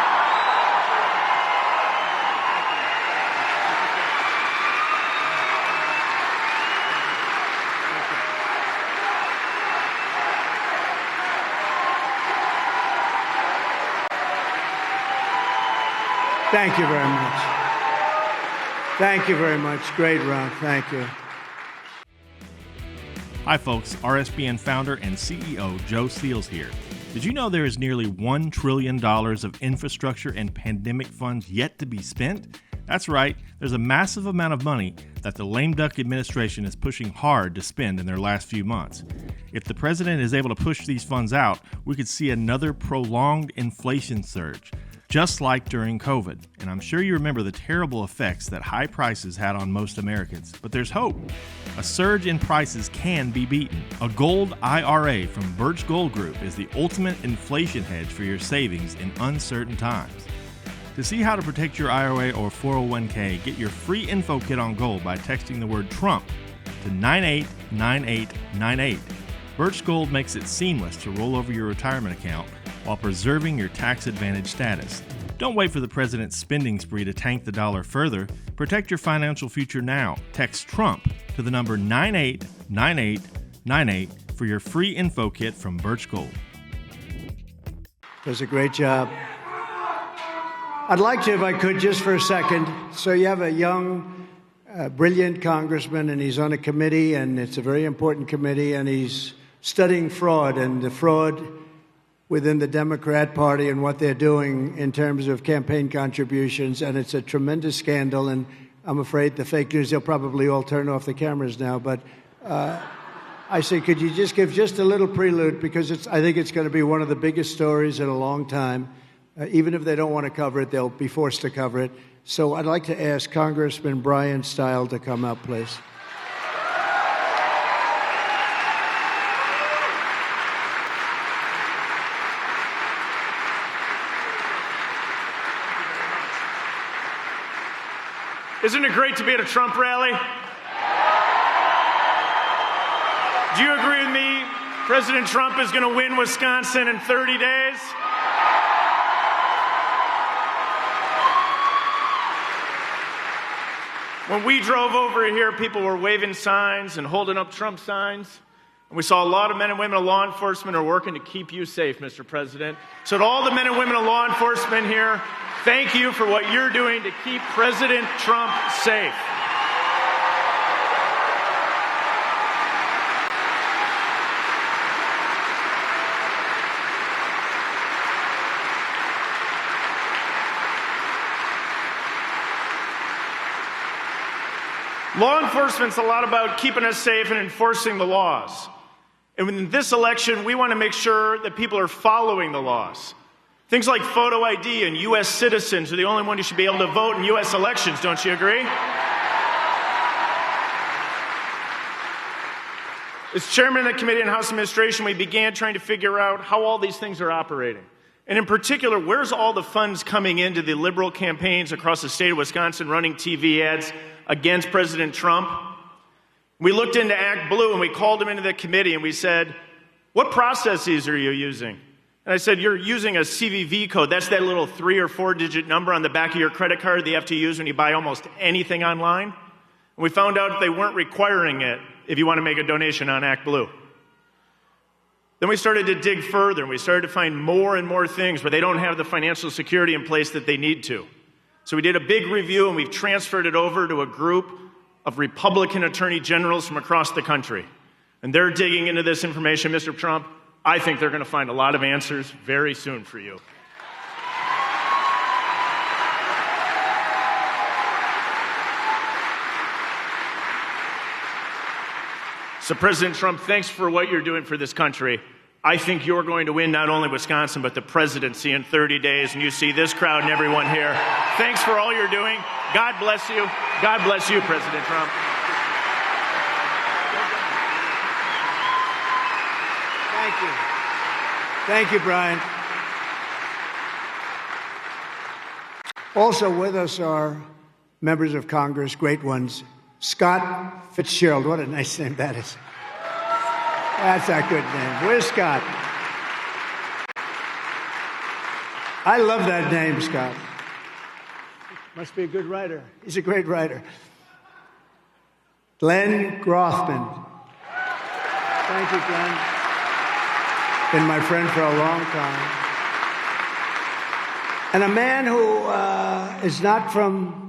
Thank you very much. Thank you very much. Great, Ron. Thank you. Hi, folks. RSBN founder and CEO Joe Seals here. Did you know there is nearly $1 trillion of infrastructure and pandemic funds yet to be spent? That's right. There's a massive amount of money that the lame duck administration is pushing hard to spend in their last few months. If the president is able to push these funds out, we could see another prolonged inflation surge. just like during COVID. And I'm sure you remember the terrible effects that high prices had on most Americans. But there's hope. A surge in prices can be beaten. A gold IRA from Birch Gold Group is the ultimate inflation hedge for your savings in uncertain times. To see how to protect your IRA or 401k, get your free info kit on gold by texting the word Trump to 989898. Birch Gold makes it seamless to roll over your retirement account while preserving your tax advantage status. Don't wait for the president's spending spree to tank the dollar further. Protect your financial future now. Text Trump to the number 989898 for your free info kit from Birch Gold. Does a great job. I'd like to, if I could, just for a second. So you have a young, brilliant congressman, and he's on a committee, and it's a very important committee, and he's studying fraud and the fraud within the Democrat Party and what they're doing in terms of campaign contributions, and it's a tremendous scandal, and I'm afraid the fake news, they'll probably all turn off the cameras now, but I say, could you just give just a little prelude, because I think it's going to be one of the biggest stories in a long time. Even if they don't want to cover it, they'll be forced to cover it. So I'd like to ask Congressman Brian Stile to come up, please. Isn't it great to be at a Trump rally? Do you agree with me? President Trump is going to win Wisconsin in 30 days? When we drove over here, people were waving signs and holding up Trump signs. And we saw a lot of men and women of law enforcement are working to keep you safe, Mr. President. So to all the men and women of law enforcement here, thank you for what you're doing to keep President Trump safe. Law enforcement's a lot about keeping us safe and enforcing the laws. And in this election, we want to make sure that people are following the laws. Things like photo ID and U.S. citizens are the only one who should be able to vote in U.S. elections. Don't you agree? As chairman of the Committee on House Administration, we began trying to figure out how all these things are operating. And in particular, where's all the funds coming into the liberal campaigns across the state of Wisconsin running TV ads against President Trump? We looked into Act Blue and we called him into the committee and we said, what processes are you using? And I said, you're using a CVV code. That's that little 3 or 4 digit number on the back of your credit card that you have to use when you buy almost anything online. And we found out they weren't requiring it if you want to make a donation on Act Blue. Then we started to dig further and we started to find more and more things where they don't have the financial security in place that they need to. So we did a big review and we've transferred it over to a group of Republican attorney generals from across the country. And they're digging into this information. Mr. Trump, I think they're going to find a lot of answers very soon for you. So President Trump, thanks for what you're doing for this country. I think you're going to win not only Wisconsin, but the presidency in 30 days. And you see this crowd and everyone here. Thanks for all you're doing. God bless you. God bless you, President Trump. Thank you. Thank you, Brian. Also with us are members of Congress, great ones. Scott Fitzgerald. What a nice name that is. That's a good name. Where's Scott? I love that name, Scott. Must be a good writer. He's a great writer. Glenn Grothman. Thank you, Glenn. Been my friend for a long time. And a man who is not from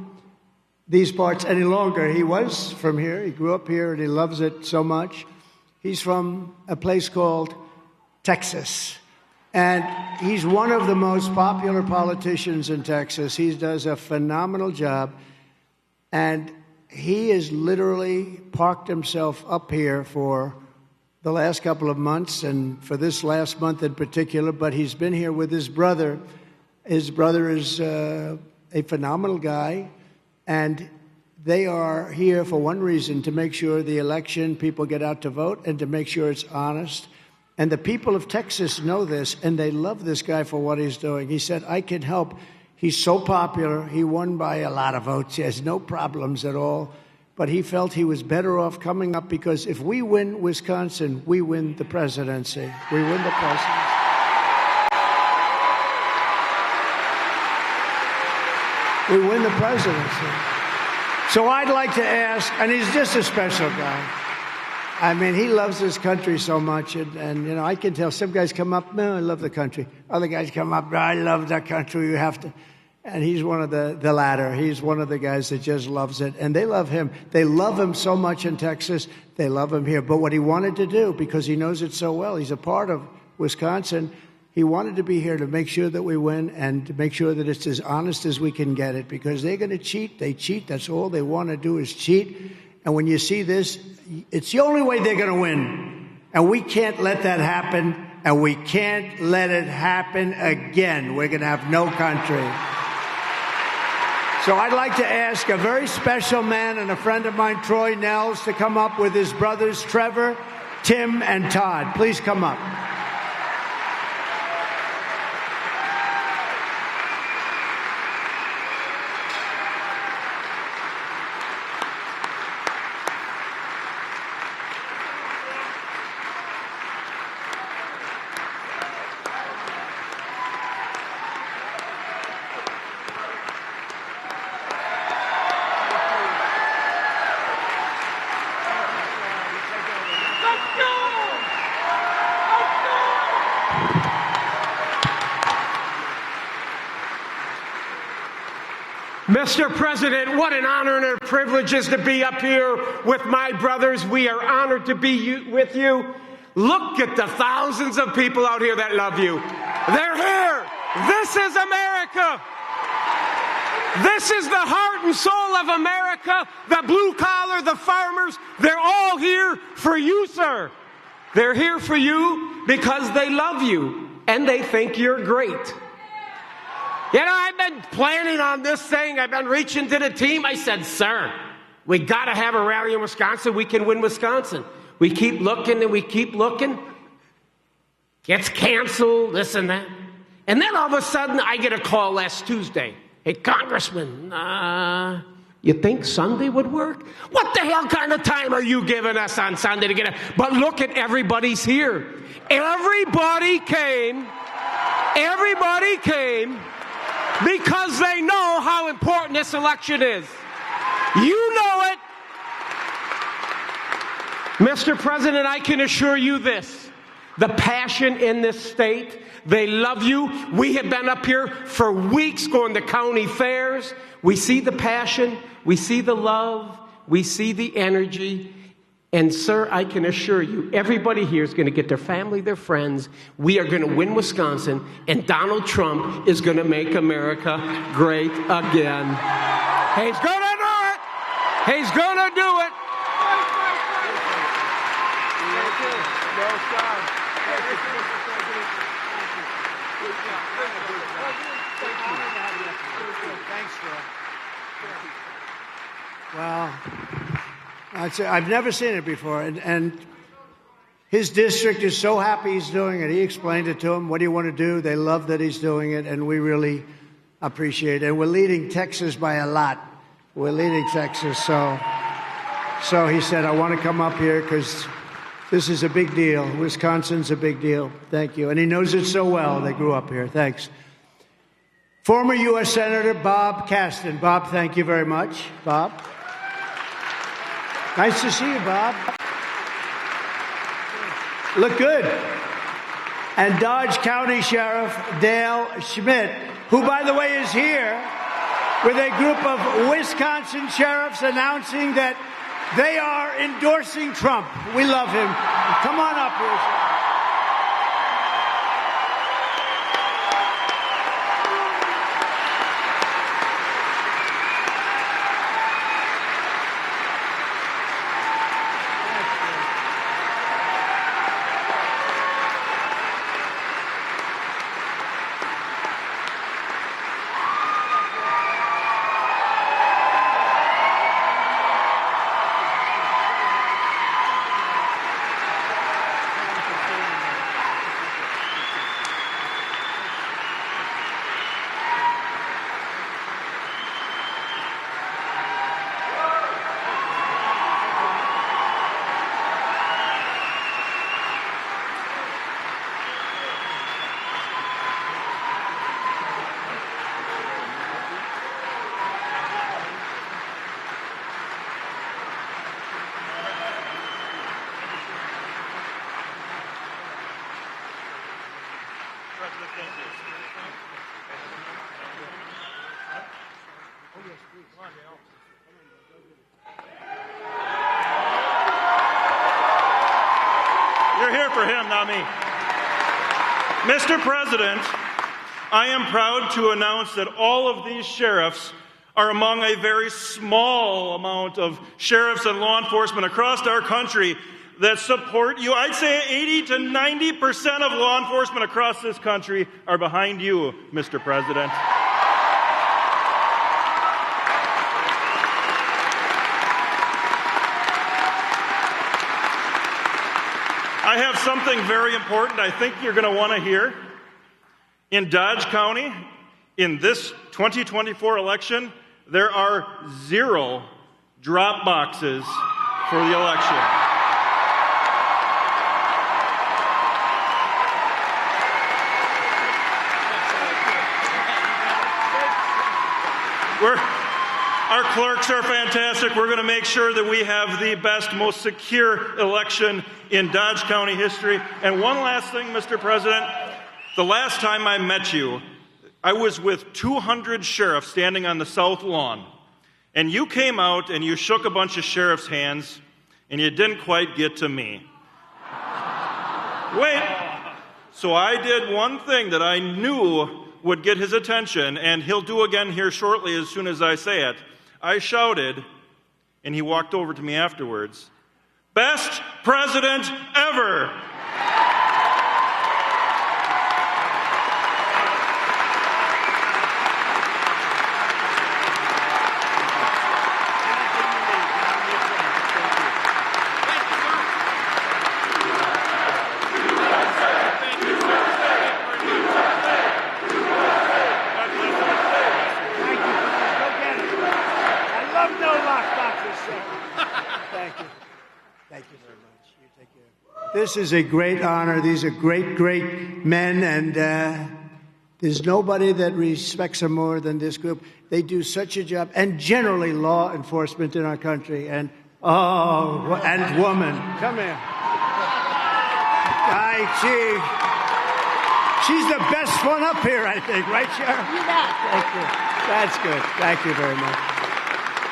these parts any longer. He was from here. He grew up here, and he loves it so much. He's from a place called Texas. And he's one of the most popular politicians in Texas. He does a phenomenal job. And he has literally parked himself up here for the last couple of months, and for this last month in particular. But he's been here with his brother, His brother is a phenomenal guy, and they are here for one reason, to make sure the election, people get out to vote, and to make sure it's honest. And the people of Texas know this, and they love this guy for what he's doing. He said, I can help. He's so popular. He won by a lot of votes. He has no problems at all. But he felt he was better off coming up, because if we win Wisconsin, we win the presidency. We win the presidency. We win the presidency. So I'd like to ask, and he's just a special guy. I mean, he loves this country so much, and you know, I can tell some guys come up, no, I love the country. Other guys come up, I love that country, you have to. And he's one of the latter. He's one of the guys that just loves it, and they love him. They love him so much in Texas, they love him here. But what he wanted to do, because he knows it so well, he's a part of Wisconsin, he wanted to be here to make sure that we win and to make sure that it's as honest as we can get it, because they're going to cheat. They cheat. That's all they want to do is cheat. And when you see this, it's the only way they're going to win. And we can't let that happen, and we can't let it happen again. We're going to have no country. So I'd like to ask a very special man and a friend of mine, Troy Nels, to come up with his brothers, Trevor, Tim, and Todd. Please come up. Mr. President, what an honor and a privilege is to be up here with my brothers. We are honored to be with you. Look at the thousands of people out here that love you. They're here. This is America. This is the heart and soul of America. The blue collar, the farmers, they're all here for you, sir. They're here for you because they love you and they think you're great. You know, I've been planning on this thing. I've been reaching to the team. I said, sir, we got to have a rally in Wisconsin. We can win Wisconsin. We keep looking and we keep looking. Gets canceled, this and that. And then all of a sudden, I get a call last Tuesday. Hey, Congressman, you think Sunday would work? What the hell kind of time are you giving us on Sunday to get it? But look at everybody's here. Everybody came because they know how important this election is. You know it. Mr. President, I can assure you this. The passion in this state, they love you. We have been up here for weeks going to county fairs. We see the passion. We see the love. We see the energy. And, sir, I can assure you, everybody here is going to get their family, their friends. We are going to win Wisconsin, and Donald Trump is going to make America great again. He's going to do it. He's going to do it. Wow. I've never seen it before, and his district is so happy he's doing it. He explained it to them. What do you want to do? They love that he's doing it, and we really appreciate it. And we're leading Texas by a lot. We're leading Texas, so he said, I want to come up here because this is a big deal. Wisconsin's a big deal. Thank you. And he knows it so well. They grew up here. Thanks. Former U.S. Senator Bob Caston. Bob, thank you very much. Bob. Nice to see you, Bob. Look good. And Dodge County Sheriff Dale Schmidt, who, by the way, is here with a group of Wisconsin sheriffs announcing that they are endorsing Trump. We love him. Come on up here, Sheriff. You're here for him, not me. Mr. President, I am proud to announce that all of these sheriffs are among a very small amount of sheriffs and law enforcement across our country that support you. I'd say 80 to 90% of law enforcement across this country are behind you, Mr. President. I have something very important I think you're going to want to hear. In Dodge County, in this 2024 election, there are 0 drop boxes for the election. Our clerks are fantastic. We're going to make sure that we have the best, most secure election in Dodge County history. And one last thing, Mr. President. The last time I met you, I was with 200 sheriffs standing on the south lawn. And you came out and you shook a bunch of sheriffs' hands, and you didn't quite get to me. Wait. So I did one thing that I knew would get his attention, and he'll do again here shortly as soon as I say it. I shouted, and he walked over to me afterwards, "Best president ever!" This is a great honor. These are great, great men, and there's nobody that respects them more than this group. They do such a job, and generally law enforcement in our country, and woman. Come here. She's the best one up here, I think, right, Sheriff? You bet. Thank you. That's good. Thank you very much.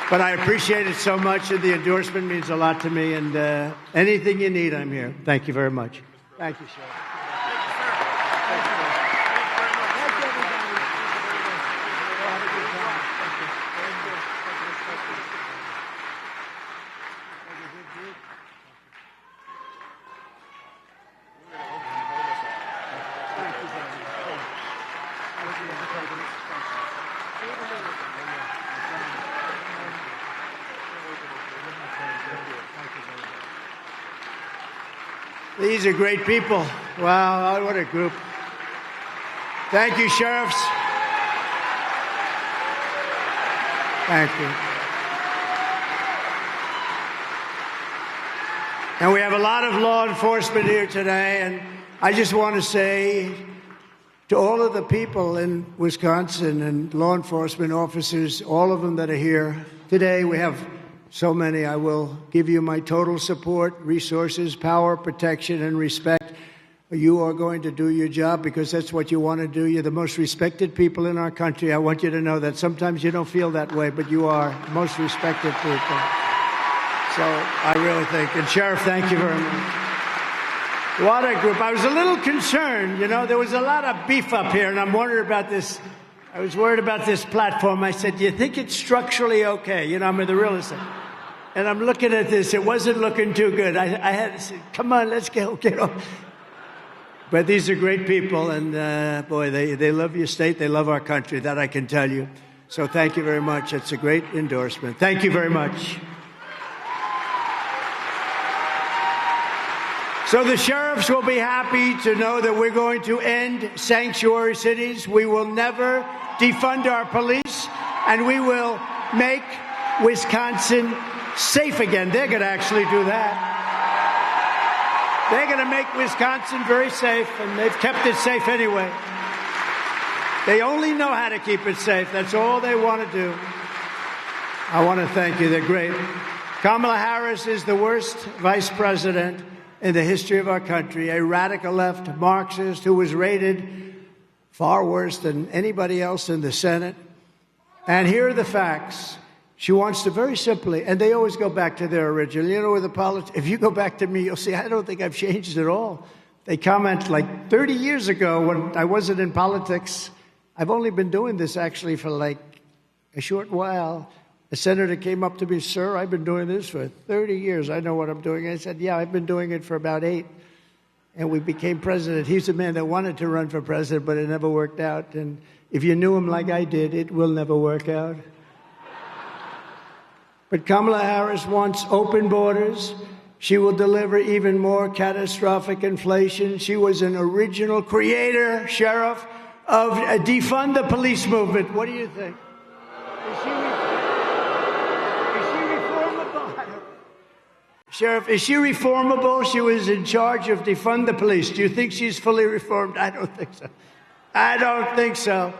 But I appreciate it so much, and the endorsement means a lot to me. And anything you need, I'm here. Thank you very much. Thank you, Sheriff. These are great people. Wow, what a group. Thank you, sheriffs. Thank you. And we have a lot of law enforcement here today, and I just want to say to all of the people in Wisconsin and law enforcement officers, all of them that are here today, we have so many. I will give you my total support, resources, power, protection, and respect. You are going to do your job because that's what you want to do. You're the most respected people in our country. I want you to know that. Sometimes you don't feel that way, but you are the most respected people. So I really think. And Sheriff, thank you very much. What a group. I was a little concerned. You know, there was a lot of beef up here, and I'm worried about this. I was worried about this platform. I said, do you think it's structurally okay? You know, I'm the real estate. And I'm looking at this. It wasn't looking too good. I had to say, come on, let's get off. But these are great people, and boy, they love your state. They love our country. That I can tell you. So thank you very much. It's a great endorsement. Thank you very much. So the sheriffs will be happy to know that we're going to end sanctuary cities. We will never defund our police, and we will make Wisconsin safe again. They're going to actually do that. They're going to make Wisconsin very safe, and they've kept it safe anyway. They only know how to keep it safe. That's all they want to do. I want to thank you. They're great. Kamala Harris is the worst vice president in the history of our country, a radical left Marxist who was rated far worse than anybody else in the Senate. And here are the facts. She wants to very simply, and they always go back to their original. You know, with the politics, if you go back to me, you'll see I don't think I've changed at all. They comment like 30 years ago when I wasn't in politics. I've only been doing this actually for like a short while. A senator came up to me, sir, I've been doing this for 30 years. I know what I'm doing. I said, yeah, I've been doing it for about 8. And we became president. He's a man that wanted to run for president, but it never worked out. And if you knew him like I did, it will never work out. But Kamala Harris wants open borders. She will deliver even more catastrophic inflation. She was an original creator, Sheriff, of a defund the police movement. What do you think? Is she reformable? Sheriff, is she reformable? She was in charge of defund the police. Do you think she's fully reformed? I don't think so. I don't think so.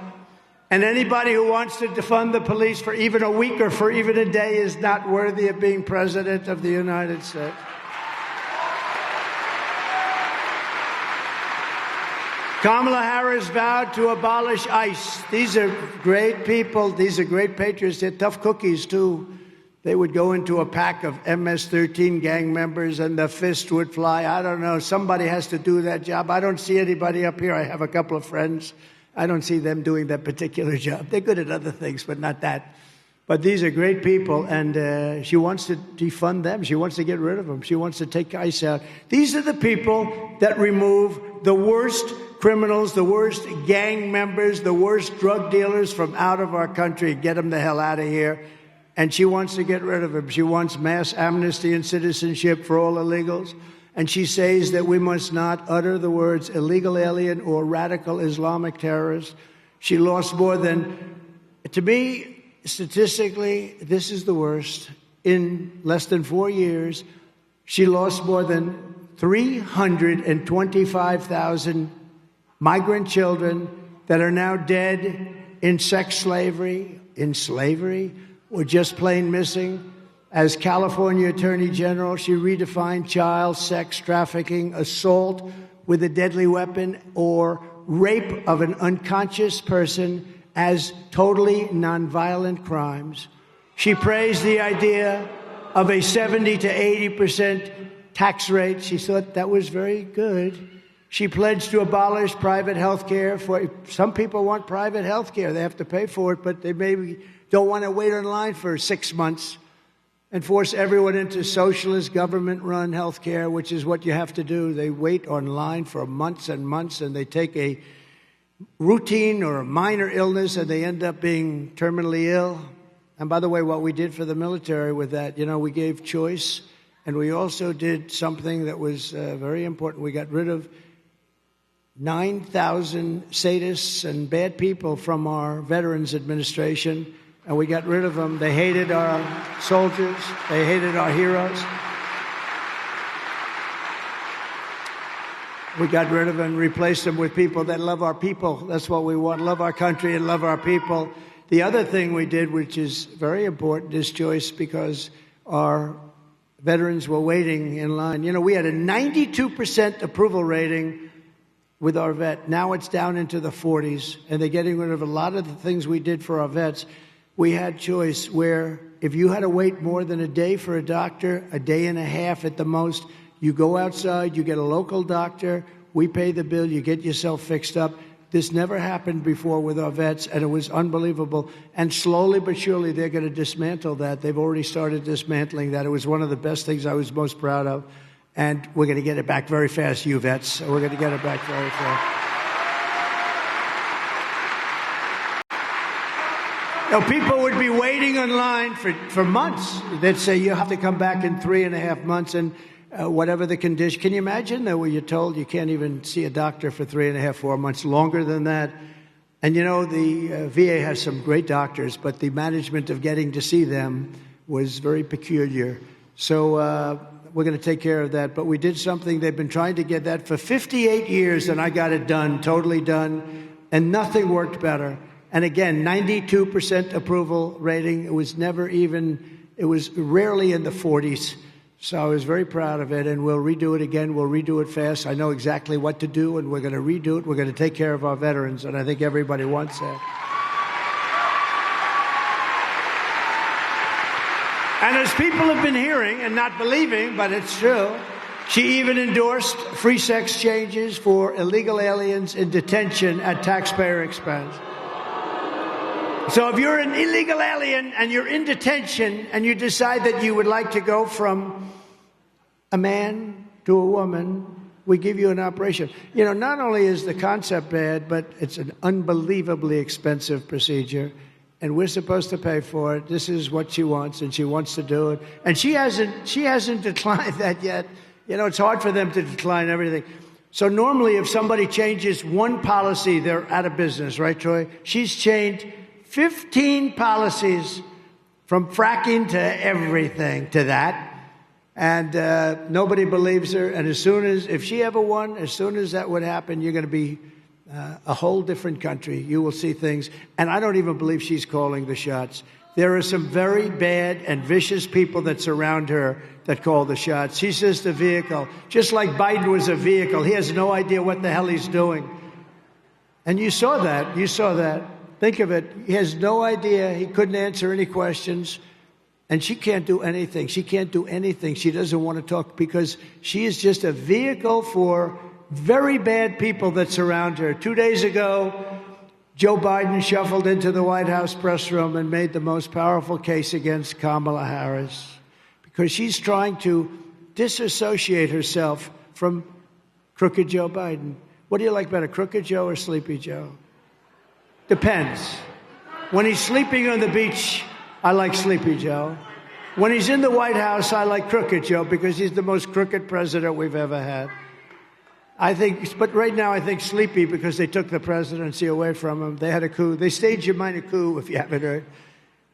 And anybody who wants to defund the police for even a week or for even a day is not worthy of being president of the United States. Kamala Harris vowed to abolish ICE. These are great people. These are great patriots. They're tough cookies, too. They would go into a pack of MS-13 gang members and the fist would fly. I don't know. Somebody has to do that job. I don't see anybody up here. I have a couple of friends. I don't see them doing that particular job. They're good at other things, but not that. But these are great people, and she wants to defund them. She wants to get rid of them. She wants to take ICE out. These are the people that remove the worst criminals, the worst gang members, the worst drug dealers from out of our country. Get them the hell out of here. And she wants to get rid of them. She wants mass amnesty and citizenship for all illegals. And she says that we must not utter the words illegal alien or radical Islamic terrorist. She lost more than, to me, statistically, this is the worst. In less than 4 years, she lost more than 325,000 migrant children that are now dead in sex slavery, or just plain missing. As California Attorney General, she redefined child sex trafficking, assault with a deadly weapon, or rape of an unconscious person as totally nonviolent crimes. She praised the idea of a 70 to 80% tax rate. She thought that was very good. She pledged to abolish private health care. Some people want private health care. They have to pay for it, but they maybe don't want to wait in line for 6 months and force everyone into socialist government-run health care, which is what you have to do. They wait online for months and months, and they take a routine or a minor illness, and they end up being terminally ill. And by the way, what we did for the military with that, we gave choice, and we also did something that was very important. We got rid of 9,000 sadists and bad people from our Veterans Administration, and we got rid of them. They hated our soldiers. They hated our heroes. We got rid of them and replaced them with people that love our people. That's what we want, love our country and love our people. The other thing we did, which is very important, is choice, because our veterans were waiting in line. We had a 92% approval rating with our vet. Now it's down into the 40s, and they're getting rid of a lot of the things we did for our vets. We had choice where if you had to wait more than a day for a doctor, a day and a half at the most, you go outside, you get a local doctor, we pay the bill, you get yourself fixed up. This never happened before with our vets, and it was unbelievable. And slowly but surely, they're going to dismantle that. They've already started dismantling that. It was one of the best things I was most proud of. And we're going to get it back very fast, you vets. We're going to get it back very fast. People would be waiting online for months. They'd say, you have to come back in 3.5 months, and whatever the condition. Can you imagine that where you're told you can't even see a doctor for 3.5, 4 months, longer than that? And the VA has some great doctors, but the management of getting to see them was very peculiar. So we're going to take care of that. But we did something. They've been trying to get that for 58 years, and I got it done, totally done, and nothing worked better. And again, 92% approval rating. It was rarely in the 40s. So I was very proud of it, and we'll redo it again. We'll redo it fast. I know exactly what to do, and we're going to redo it. We're going to take care of our veterans, and I think everybody wants that. And as people have been hearing and not believing, but it's true, she even endorsed free sex changes for illegal aliens in detention at taxpayer expense. So if you're an illegal alien and you're in detention and you decide that you would like to go from a man to a woman, we give you an operation. You know, not only is the concept bad, but it's an unbelievably expensive procedure, and we're supposed to pay for it. This is what she wants, and she wants to do it. And she hasn't declined that yet. You know, it's hard for them to decline everything. So normally if somebody changes one policy, they're out of business, right, Troy? She's changed 15 policies from fracking to everything to that. And nobody believes her. And if she ever won, as soon as that would happen, you're going to be a whole different country. You will see things. And I don't even believe she's calling the shots. There are some very bad and vicious people that surround her that call the shots. She's just a vehicle. Just like Biden was a vehicle. He has no idea what the hell he's doing. And you saw that. You saw that. Think of it. He has no idea. He couldn't answer any questions. And she can't do anything. She can't do anything. She doesn't want to talk because she is just a vehicle for very bad people that surround her. 2 days ago, Joe Biden shuffled into the White House press room and made the most powerful case against Kamala Harris because she's trying to disassociate herself from Crooked Joe Biden. What do you like better, Crooked Joe or Sleepy Joe? Depends. When he's sleeping on the beach, I like Sleepy Joe. When he's in the White House, I like Crooked Joe because he's the most crooked president we've ever had. But right now I think Sleepy because they took the presidency away from him. They had a coup. They staged a minor coup, if you haven't heard.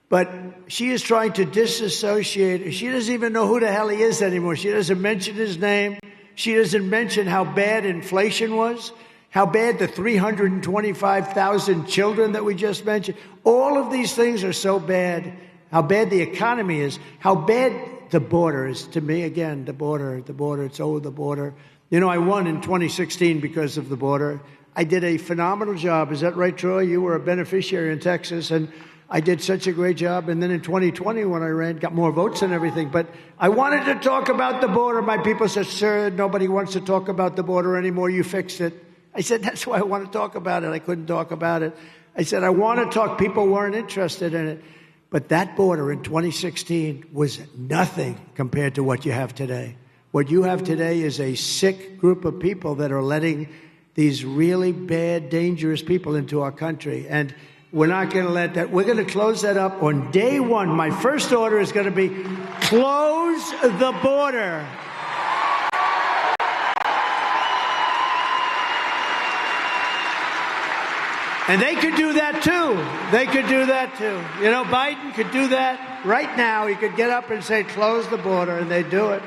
But she is trying to disassociate. She doesn't even know who the hell he is anymore. She doesn't mention his name. She doesn't mention how bad inflation was. How bad the 325,000 children that we just mentioned. All of these things are so bad. How bad the economy is. How bad the border is. To me, again, the border. It's the border. You know, I won in 2016 because of the border. I did a phenomenal job. Is that right, Troy? You were a beneficiary in Texas, and I did such a great job. And then in 2020, when I ran, got more votes and everything. But I wanted to talk about the border. My people said, sir, nobody wants to talk about the border anymore. You fixed it. I said, that's why I want to talk about it. I couldn't talk about it. I said, I want to talk. People weren't interested in it. But that border in 2016 was nothing compared to what you have today. What you have today is a sick group of people that are letting these really bad, dangerous people into our country. And we're not going to let that. We're going to close that up on day one. My first order is going to be close the border. And they could do that, too. They could do that, too. You know, Biden could do that right now. He could get up and say, close the border, and they'd do it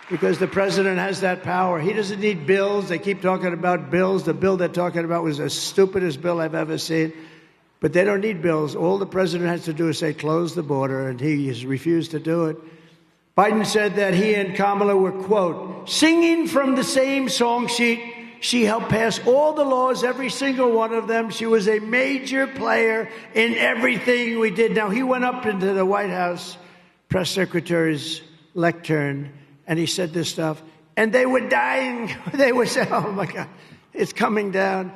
because the president has that power. He doesn't need bills. They keep talking about bills. The bill they're talking about was the stupidest bill I've ever seen. But they don't need bills. All the president has to do is say, close the border, and he has refused to do it. Biden said that he and Kamala were, quote, singing from the same song sheet. She helped pass all the laws, every single one of them. She was a major player in everything we did. Now, he went up into the White House press secretary's lectern, and he said this stuff. And they were dying. They were saying, oh, my God, it's coming down.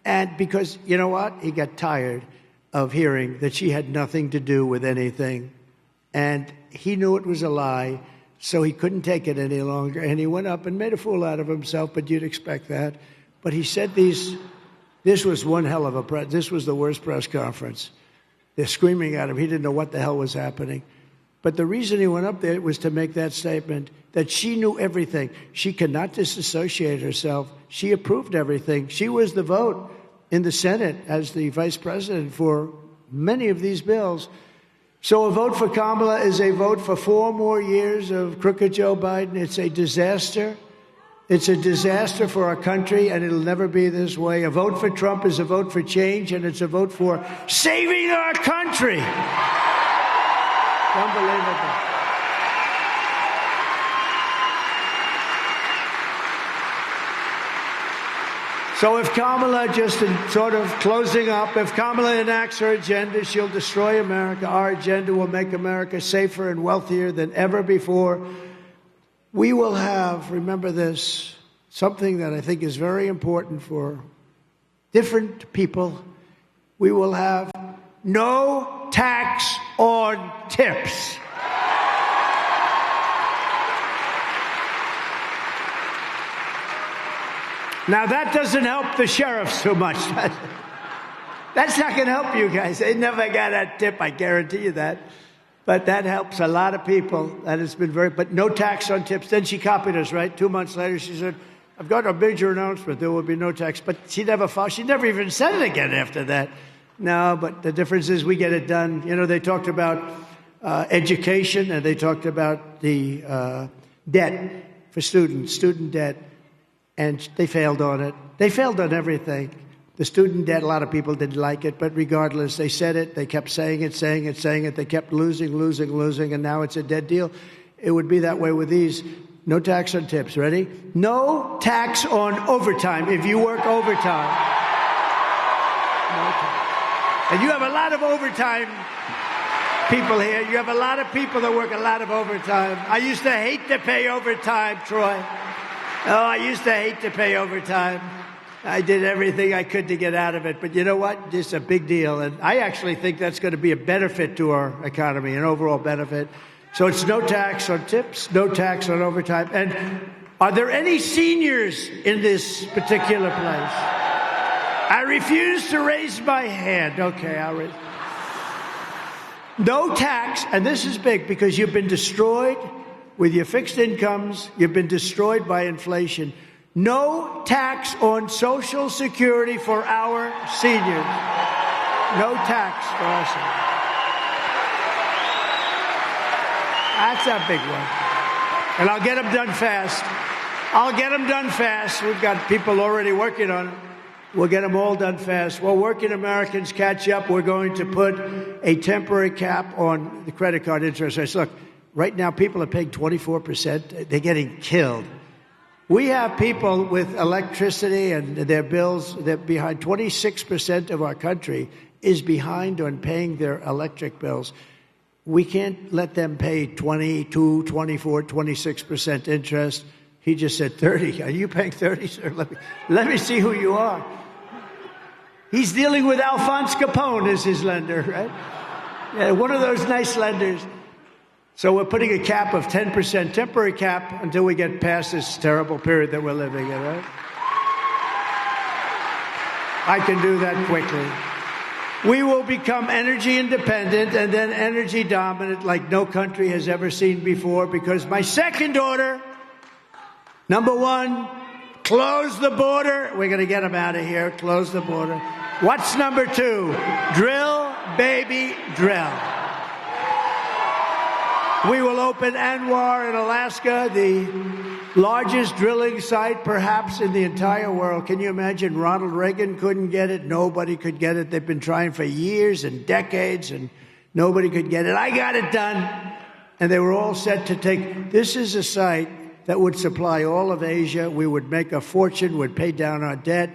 And because, you know what? He got tired of hearing that she had nothing to do with anything. And he knew it was a lie. So he couldn't take it any longer, and he went up and made a fool out of himself, but you'd expect that. But he said this was one hell of a this was the worst press conference. They're screaming at him. He didn't know what the hell was happening. But the reason he went up there was to make that statement that she knew everything. She cannot disassociate herself. She approved everything. She was the vote in the Senate as the vice president for many of these bills. So a vote for Kamala is a vote for 4 more years of crooked Joe Biden. It's a disaster. It's a disaster for our country, and it'll never be this way. A vote for Trump is a vote for change, and it's a vote for saving our country. Unbelievable. So if Kamala, just in sort of closing up, if Kamala enacts her agenda, she'll destroy America. Our agenda will make America safer and wealthier than ever before. We will have, remember this, something that I think is very important for different people. We will have no tax on tips. Now, that doesn't help the sheriffs too much. That's not going to help you guys. They never got a tip, I guarantee you that. But that helps a lot of people. That has been but no tax on tips. Then she copied us, right? 2 months later, she said, I've got a major announcement. There will be no tax. But she never even said it again after that. No, but the difference is we get it done. You know, they talked about education, and they talked about the debt for student debt. And they failed on it. They failed on everything. The student debt, a lot of people didn't like it, but regardless, they said it. They kept saying it. They kept losing, and now it's a dead deal. It would be that way with these. No tax on tips. Ready? No tax on overtime if you work overtime. No tax. And you have a lot of overtime people here. You have a lot of people that work a lot of overtime. I used to hate to pay overtime, Troy. Oh, I used to hate to pay overtime. I did everything I could to get out of it. But you know what? It's a big deal. And I actually think that's going to be a benefit to our economy, an overall benefit. So it's no tax on tips, no tax on overtime. And are there any seniors in this particular place? I refuse to raise my hand. Okay, I'll raise. No tax, and this is big because you've been destroyed with your fixed incomes, you've been destroyed by inflation. No tax on Social Security for our seniors. No tax for us. That's a big one. And I'll get them done fast. We've got people already working on it. We'll get them all done fast. While working Americans catch up, we're going to put a temporary cap on the credit card interest rates. Look, right now, people are paying 24%. They're getting killed. We have people with electricity and their bills, they're behind. 26% of our country is behind on paying their electric bills. We can't let them pay 22, 24, 26% interest. He just said 30. Are you paying 30, sir? Let me see who you are. He's dealing with Alphonse Capone as his lender, right? Yeah, one of those nice lenders. So we're putting a cap of 10%, temporary cap, until we get past this terrible period that we're living in, right? I can do that quickly. We will become energy independent and then energy dominant like no country has ever seen before, because my second order, number one, close the border. We're going to get them out of here. Close the border. What's number two? Drill, baby, drill. We will open Anwar in Alaska, the largest drilling site perhaps in the entire world. Can you imagine? Ronald Reagan couldn't get it. Nobody could get it. They've been trying for years and decades, and nobody could get it. I got it done. And they were all set to take. This is a site that would supply all of Asia. We would make a fortune, would pay down our debt.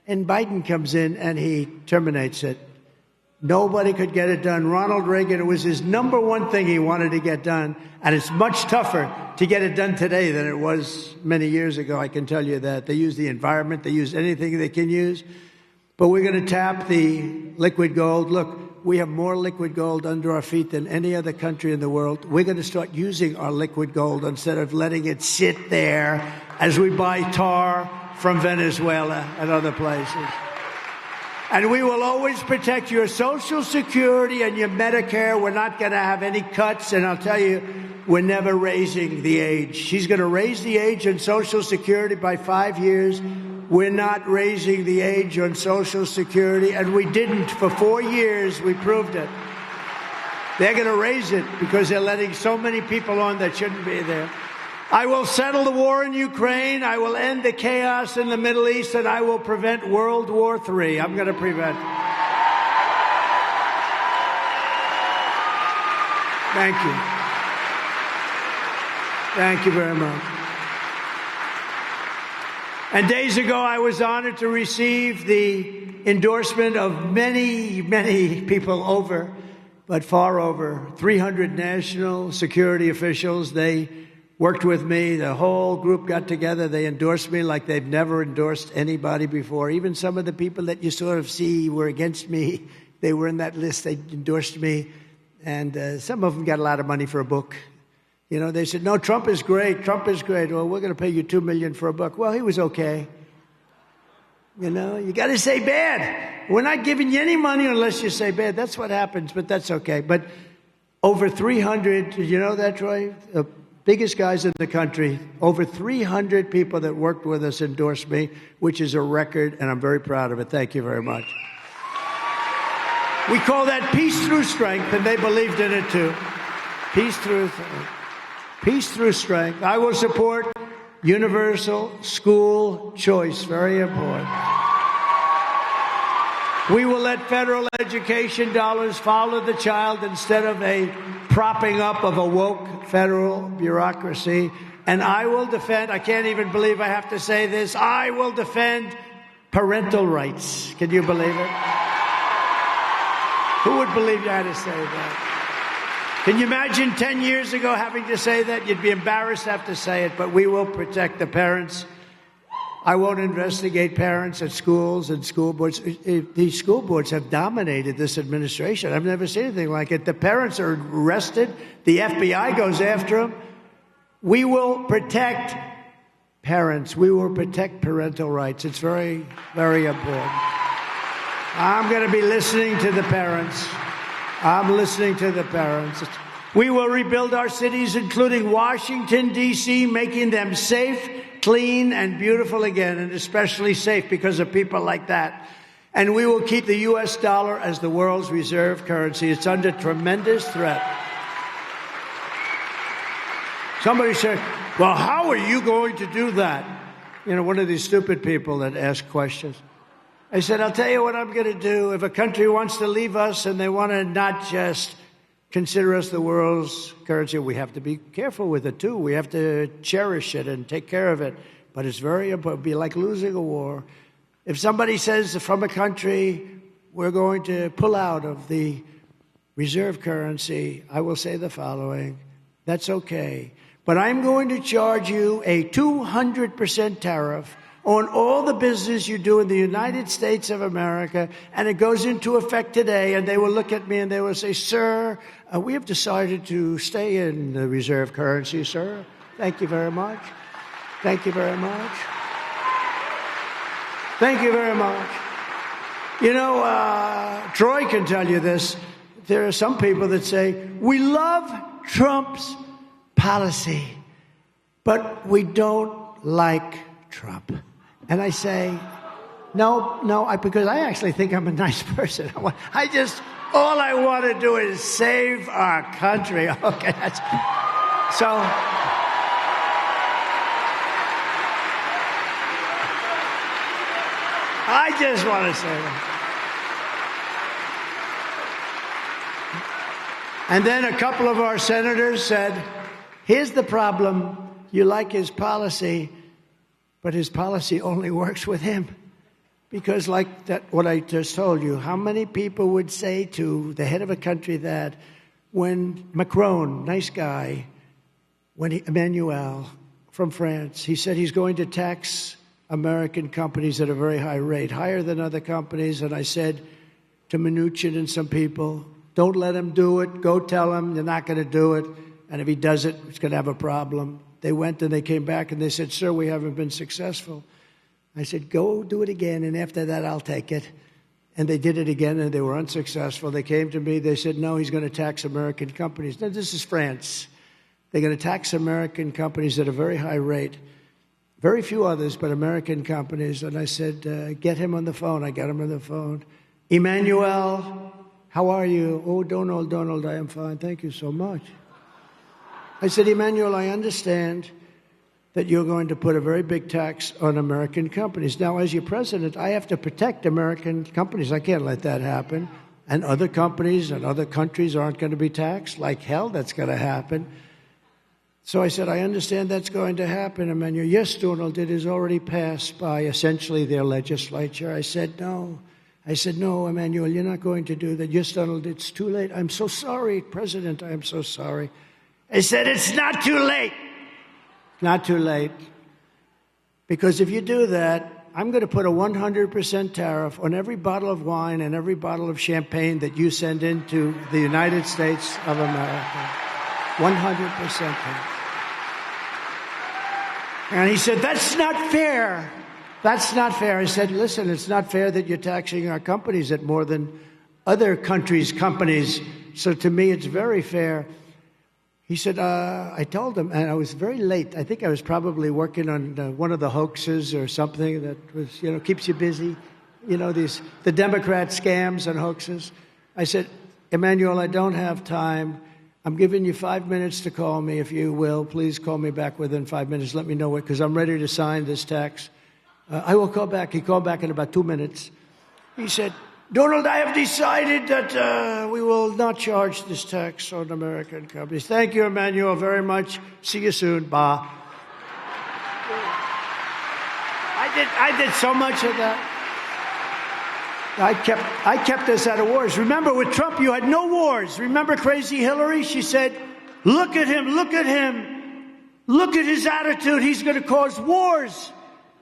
And Biden comes in and he terminates it. Nobody could get it done. Ronald Reagan, it was his number one thing he wanted to get done. And it's much tougher to get it done today than it was many years ago. I can tell you that. They use the environment. They use anything they can use. But we're going to tap the liquid gold. Look, we have more liquid gold under our feet than any other country in the world. We're going to start using our liquid gold instead of letting it sit there as we buy tar from Venezuela and other places. And we will always protect your Social Security and your Medicare. We're not going to have any cuts. And I'll tell you, we're never raising the age. She's going to raise the age on Social Security by 5 years. We're not raising the age on Social Security. And we didn't for 4 years. We proved it. They're going to raise it because they're letting so many people on that shouldn't be there. I will settle the war in Ukraine. I will end the chaos in the Middle East, and I will prevent World War III. I'm going to prevent. Thank you. Thank you very much. And days ago, I was honored to receive the endorsement of many, many people far over 300 national security officials. They worked with me. The whole group got together. They endorsed me like they've never endorsed anybody before. Even some of the people that you sort of see were against me, they were in that list. They endorsed me. And some of them got a lot of money for a book. You know, they said, no, Trump is great. Trump is great. Well, we're going to pay you $2 million for a book. Well, he was okay. You know, you got to say bad. We're not giving you any money unless you say bad. That's what happens, but that's okay. But over 300, you know that, Troy? The biggest guys in the country, over 300 people that worked with us endorsed me, which is a record, and I'm very proud of it. Thank you very much. We call that peace through strength, and they believed in it too. Peace through strength. I will support universal school choice. Very important. We will let federal education dollars follow the child instead of a propping up of a woke federal bureaucracy. And I will defend, I can't even believe I have to say this, I will defend parental rights. Can you believe it? Who would believe you had to say that? Can you imagine 10 years ago having to say that? You'd be embarrassed to have to say it, but we will protect the parents. I won't investigate parents at schools and school boards. These school boards have dominated this administration. I've never seen anything like it. The parents are arrested. The FBI goes after them. We will protect parents. We will protect parental rights. It's very, very important. I'm going to be listening to the parents. I'm listening to the parents. We will rebuild our cities, including Washington, D.C., making them safe, clean, and beautiful again, and especially safe because of people like that. And we will keep the U.S. dollar as the world's reserve currency. It's under tremendous threat. Somebody said, well, how are you going to do that? You know, one of these stupid people that ask questions. I said, I'll tell you what I'm going to do. If a country wants to leave us and they want to not just consider us the world's currency, we have to be careful with it, too. We have to cherish it and take care of it. But it's very important. It'd be like losing a war. If somebody says from a country, we're going to pull out of the reserve currency, I will say the following. That's okay. But I'm going to charge you a 200% tariff on all the business you do in the United States of America, and it goes into effect today, and they will look at me and they will say, sir, we have decided to stay in the reserve currency, sir. Thank you very much. Thank you very much. Thank you very much. You know, Troy can tell you this. There are some people that say, we love Trump's policy, but we don't like Trump. And I say, no, because I actually think I'm a nice person. All I want to do is save our country. Okay, so. I just want to say that. And then a couple of our senators said, here's the problem. You like his policy, but his policy only works with him. Because like that, what I just told you, how many people would say to the head of a country that when Macron, nice guy, Emmanuel from France, he said he's going to tax American companies at a very high rate, higher than other companies. And I said to Mnuchin and some people, don't let him do it. Go tell him you're not going to do it. And if he does it, it's going to have a problem. They went and they came back and they said, sir, we haven't been successful. I said, go do it again, and after that, I'll take it. And they did it again, and they were unsuccessful. They came to me. They said, no, he's going to tax American companies. Now, this is France. They're going to tax American companies at a very high rate. Very few others, but American companies. And I said, get him on the phone. I got him on the phone. Emmanuel, how are you? Oh, Donald, I am fine. Thank you so much. I said, Emmanuel, I understand that you're going to put a very big tax on American companies. Now, as your president, I have to protect American companies. I can't let that happen. And other companies and other countries aren't going to be taxed. Like hell, that's going to happen. So I said, I understand that's going to happen, Emmanuel. Yes, Donald, it is already passed by essentially their legislature. I said, no. I said, no, Emmanuel, you're not going to do that. Yes, Donald, it's too late. I'm so sorry, President, I am so sorry. I said, it's not too late. Not too late. Because if you do that, I'm going to put a 100% tariff on every bottle of wine and every bottle of champagne that you send into the United States of America. 100%. And he said, that's not fair. That's not fair. I said, listen, it's not fair that you're taxing our companies at more than other countries' companies. So to me, it's very fair. He said, I told him, and I was very late. I think I was probably working on one of the hoaxes or something that was, keeps you busy. The Democrat scams and hoaxes. I said, Emmanuel, I don't have time. I'm giving you 5 minutes to call me, if you will. Please call me back within 5 minutes. Let me know it, because I'm ready to sign this tax. I will call back. He called back in about 2 minutes. He said, Donald, I have decided that we will not charge this tax on American companies. Thank you, Emmanuel, very much. See you soon. Bye. I did so much of that. I kept us out of wars. Remember, with Trump, you had no wars. Remember crazy Hillary? She said, look at him, look at him. Look at his attitude. He's going to cause wars.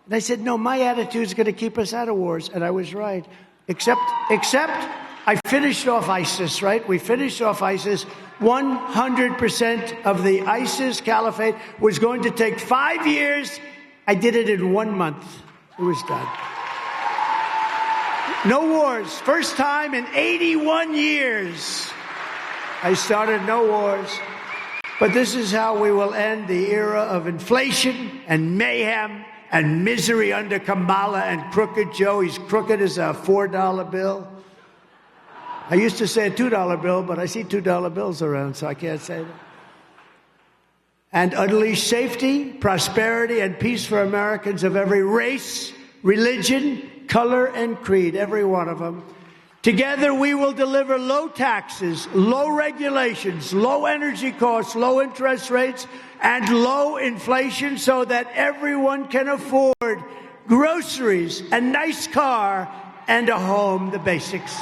And I said, no, my attitude is going to keep us out of wars. And I was right. Except I finished off ISIS, right? We finished off ISIS. 100% of the ISIS caliphate was going to take 5 years. I did it in 1 month. It was done. No wars. First time in 81 years. I started no wars. But this is how we will end the era of inflation and mayhem and misery under Kamala and Crooked Joe. He's crooked as a $4 bill. I used to say a $2 bill, but I see $2 bills around, so I can't say that. And unleash safety, prosperity, and peace for Americans of every race, religion, color, and creed, every one of them. Together, we will deliver low taxes, low regulations, low energy costs, low interest rates, and low inflation so that everyone can afford groceries, a nice car, and a home, the basics.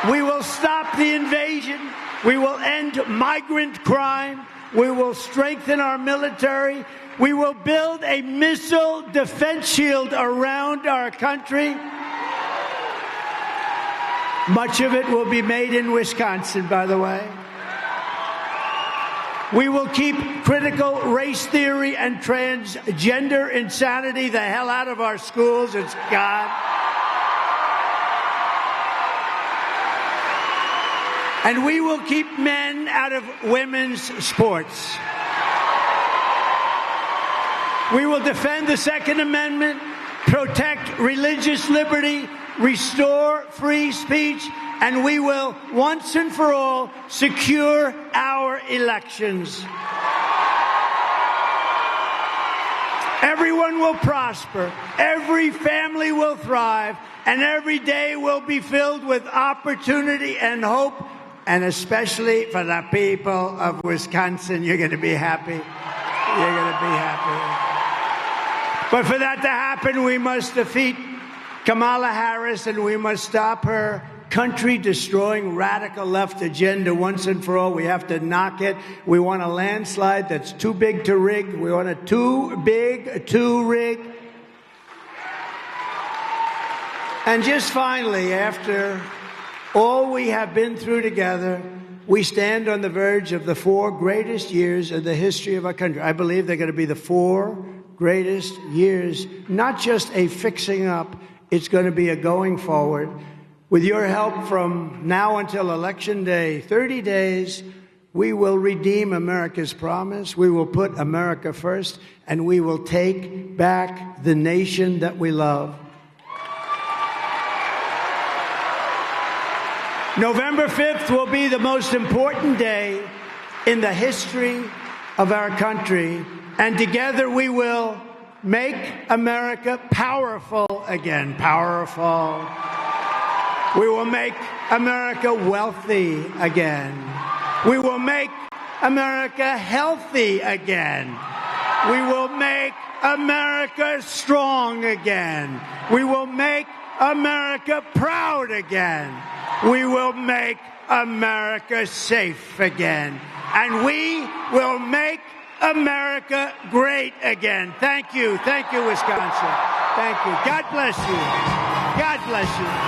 We will stop the invasion. We will end migrant crime. We will strengthen our military. We will build a missile defense shield around our country. Much of it will be made in Wisconsin, by the way. We will keep critical race theory and transgender insanity the hell out of our schools. It's God. And we will keep men out of women's sports. We will defend the Second Amendment, protect religious liberty, restore free speech, and we will, once and for all, secure our elections. Everyone will prosper, every family will thrive, and every day will be filled with opportunity and hope. And especially for the people of Wisconsin, you're going to be happy. You're going to be happy. But for that to happen, we must defeat Kamala Harris, and we must stop her country-destroying radical left agenda once and for all. We have to knock it. We want a landslide that's too big to rig. We want it too big to rig. And just finally, after all we have been through together, we stand on the verge of the 4 greatest years in the history of our country. I believe they're going to be the 4 greatest years, not just a fixing up, it's going to be a going forward. With your help from now until Election Day, 30 days, we will redeem America's promise, we will put America first, and we will take back the nation that we love. November 5th will be the most important day in the history of our country, and together we will make America powerful again. Powerful. We will make America wealthy again. We will make America healthy again. We will make America strong again. We will make America proud again. We will make America safe again. And we will make America great again. Thank you. Thank you, Wisconsin. Thank you. God bless you. God bless you.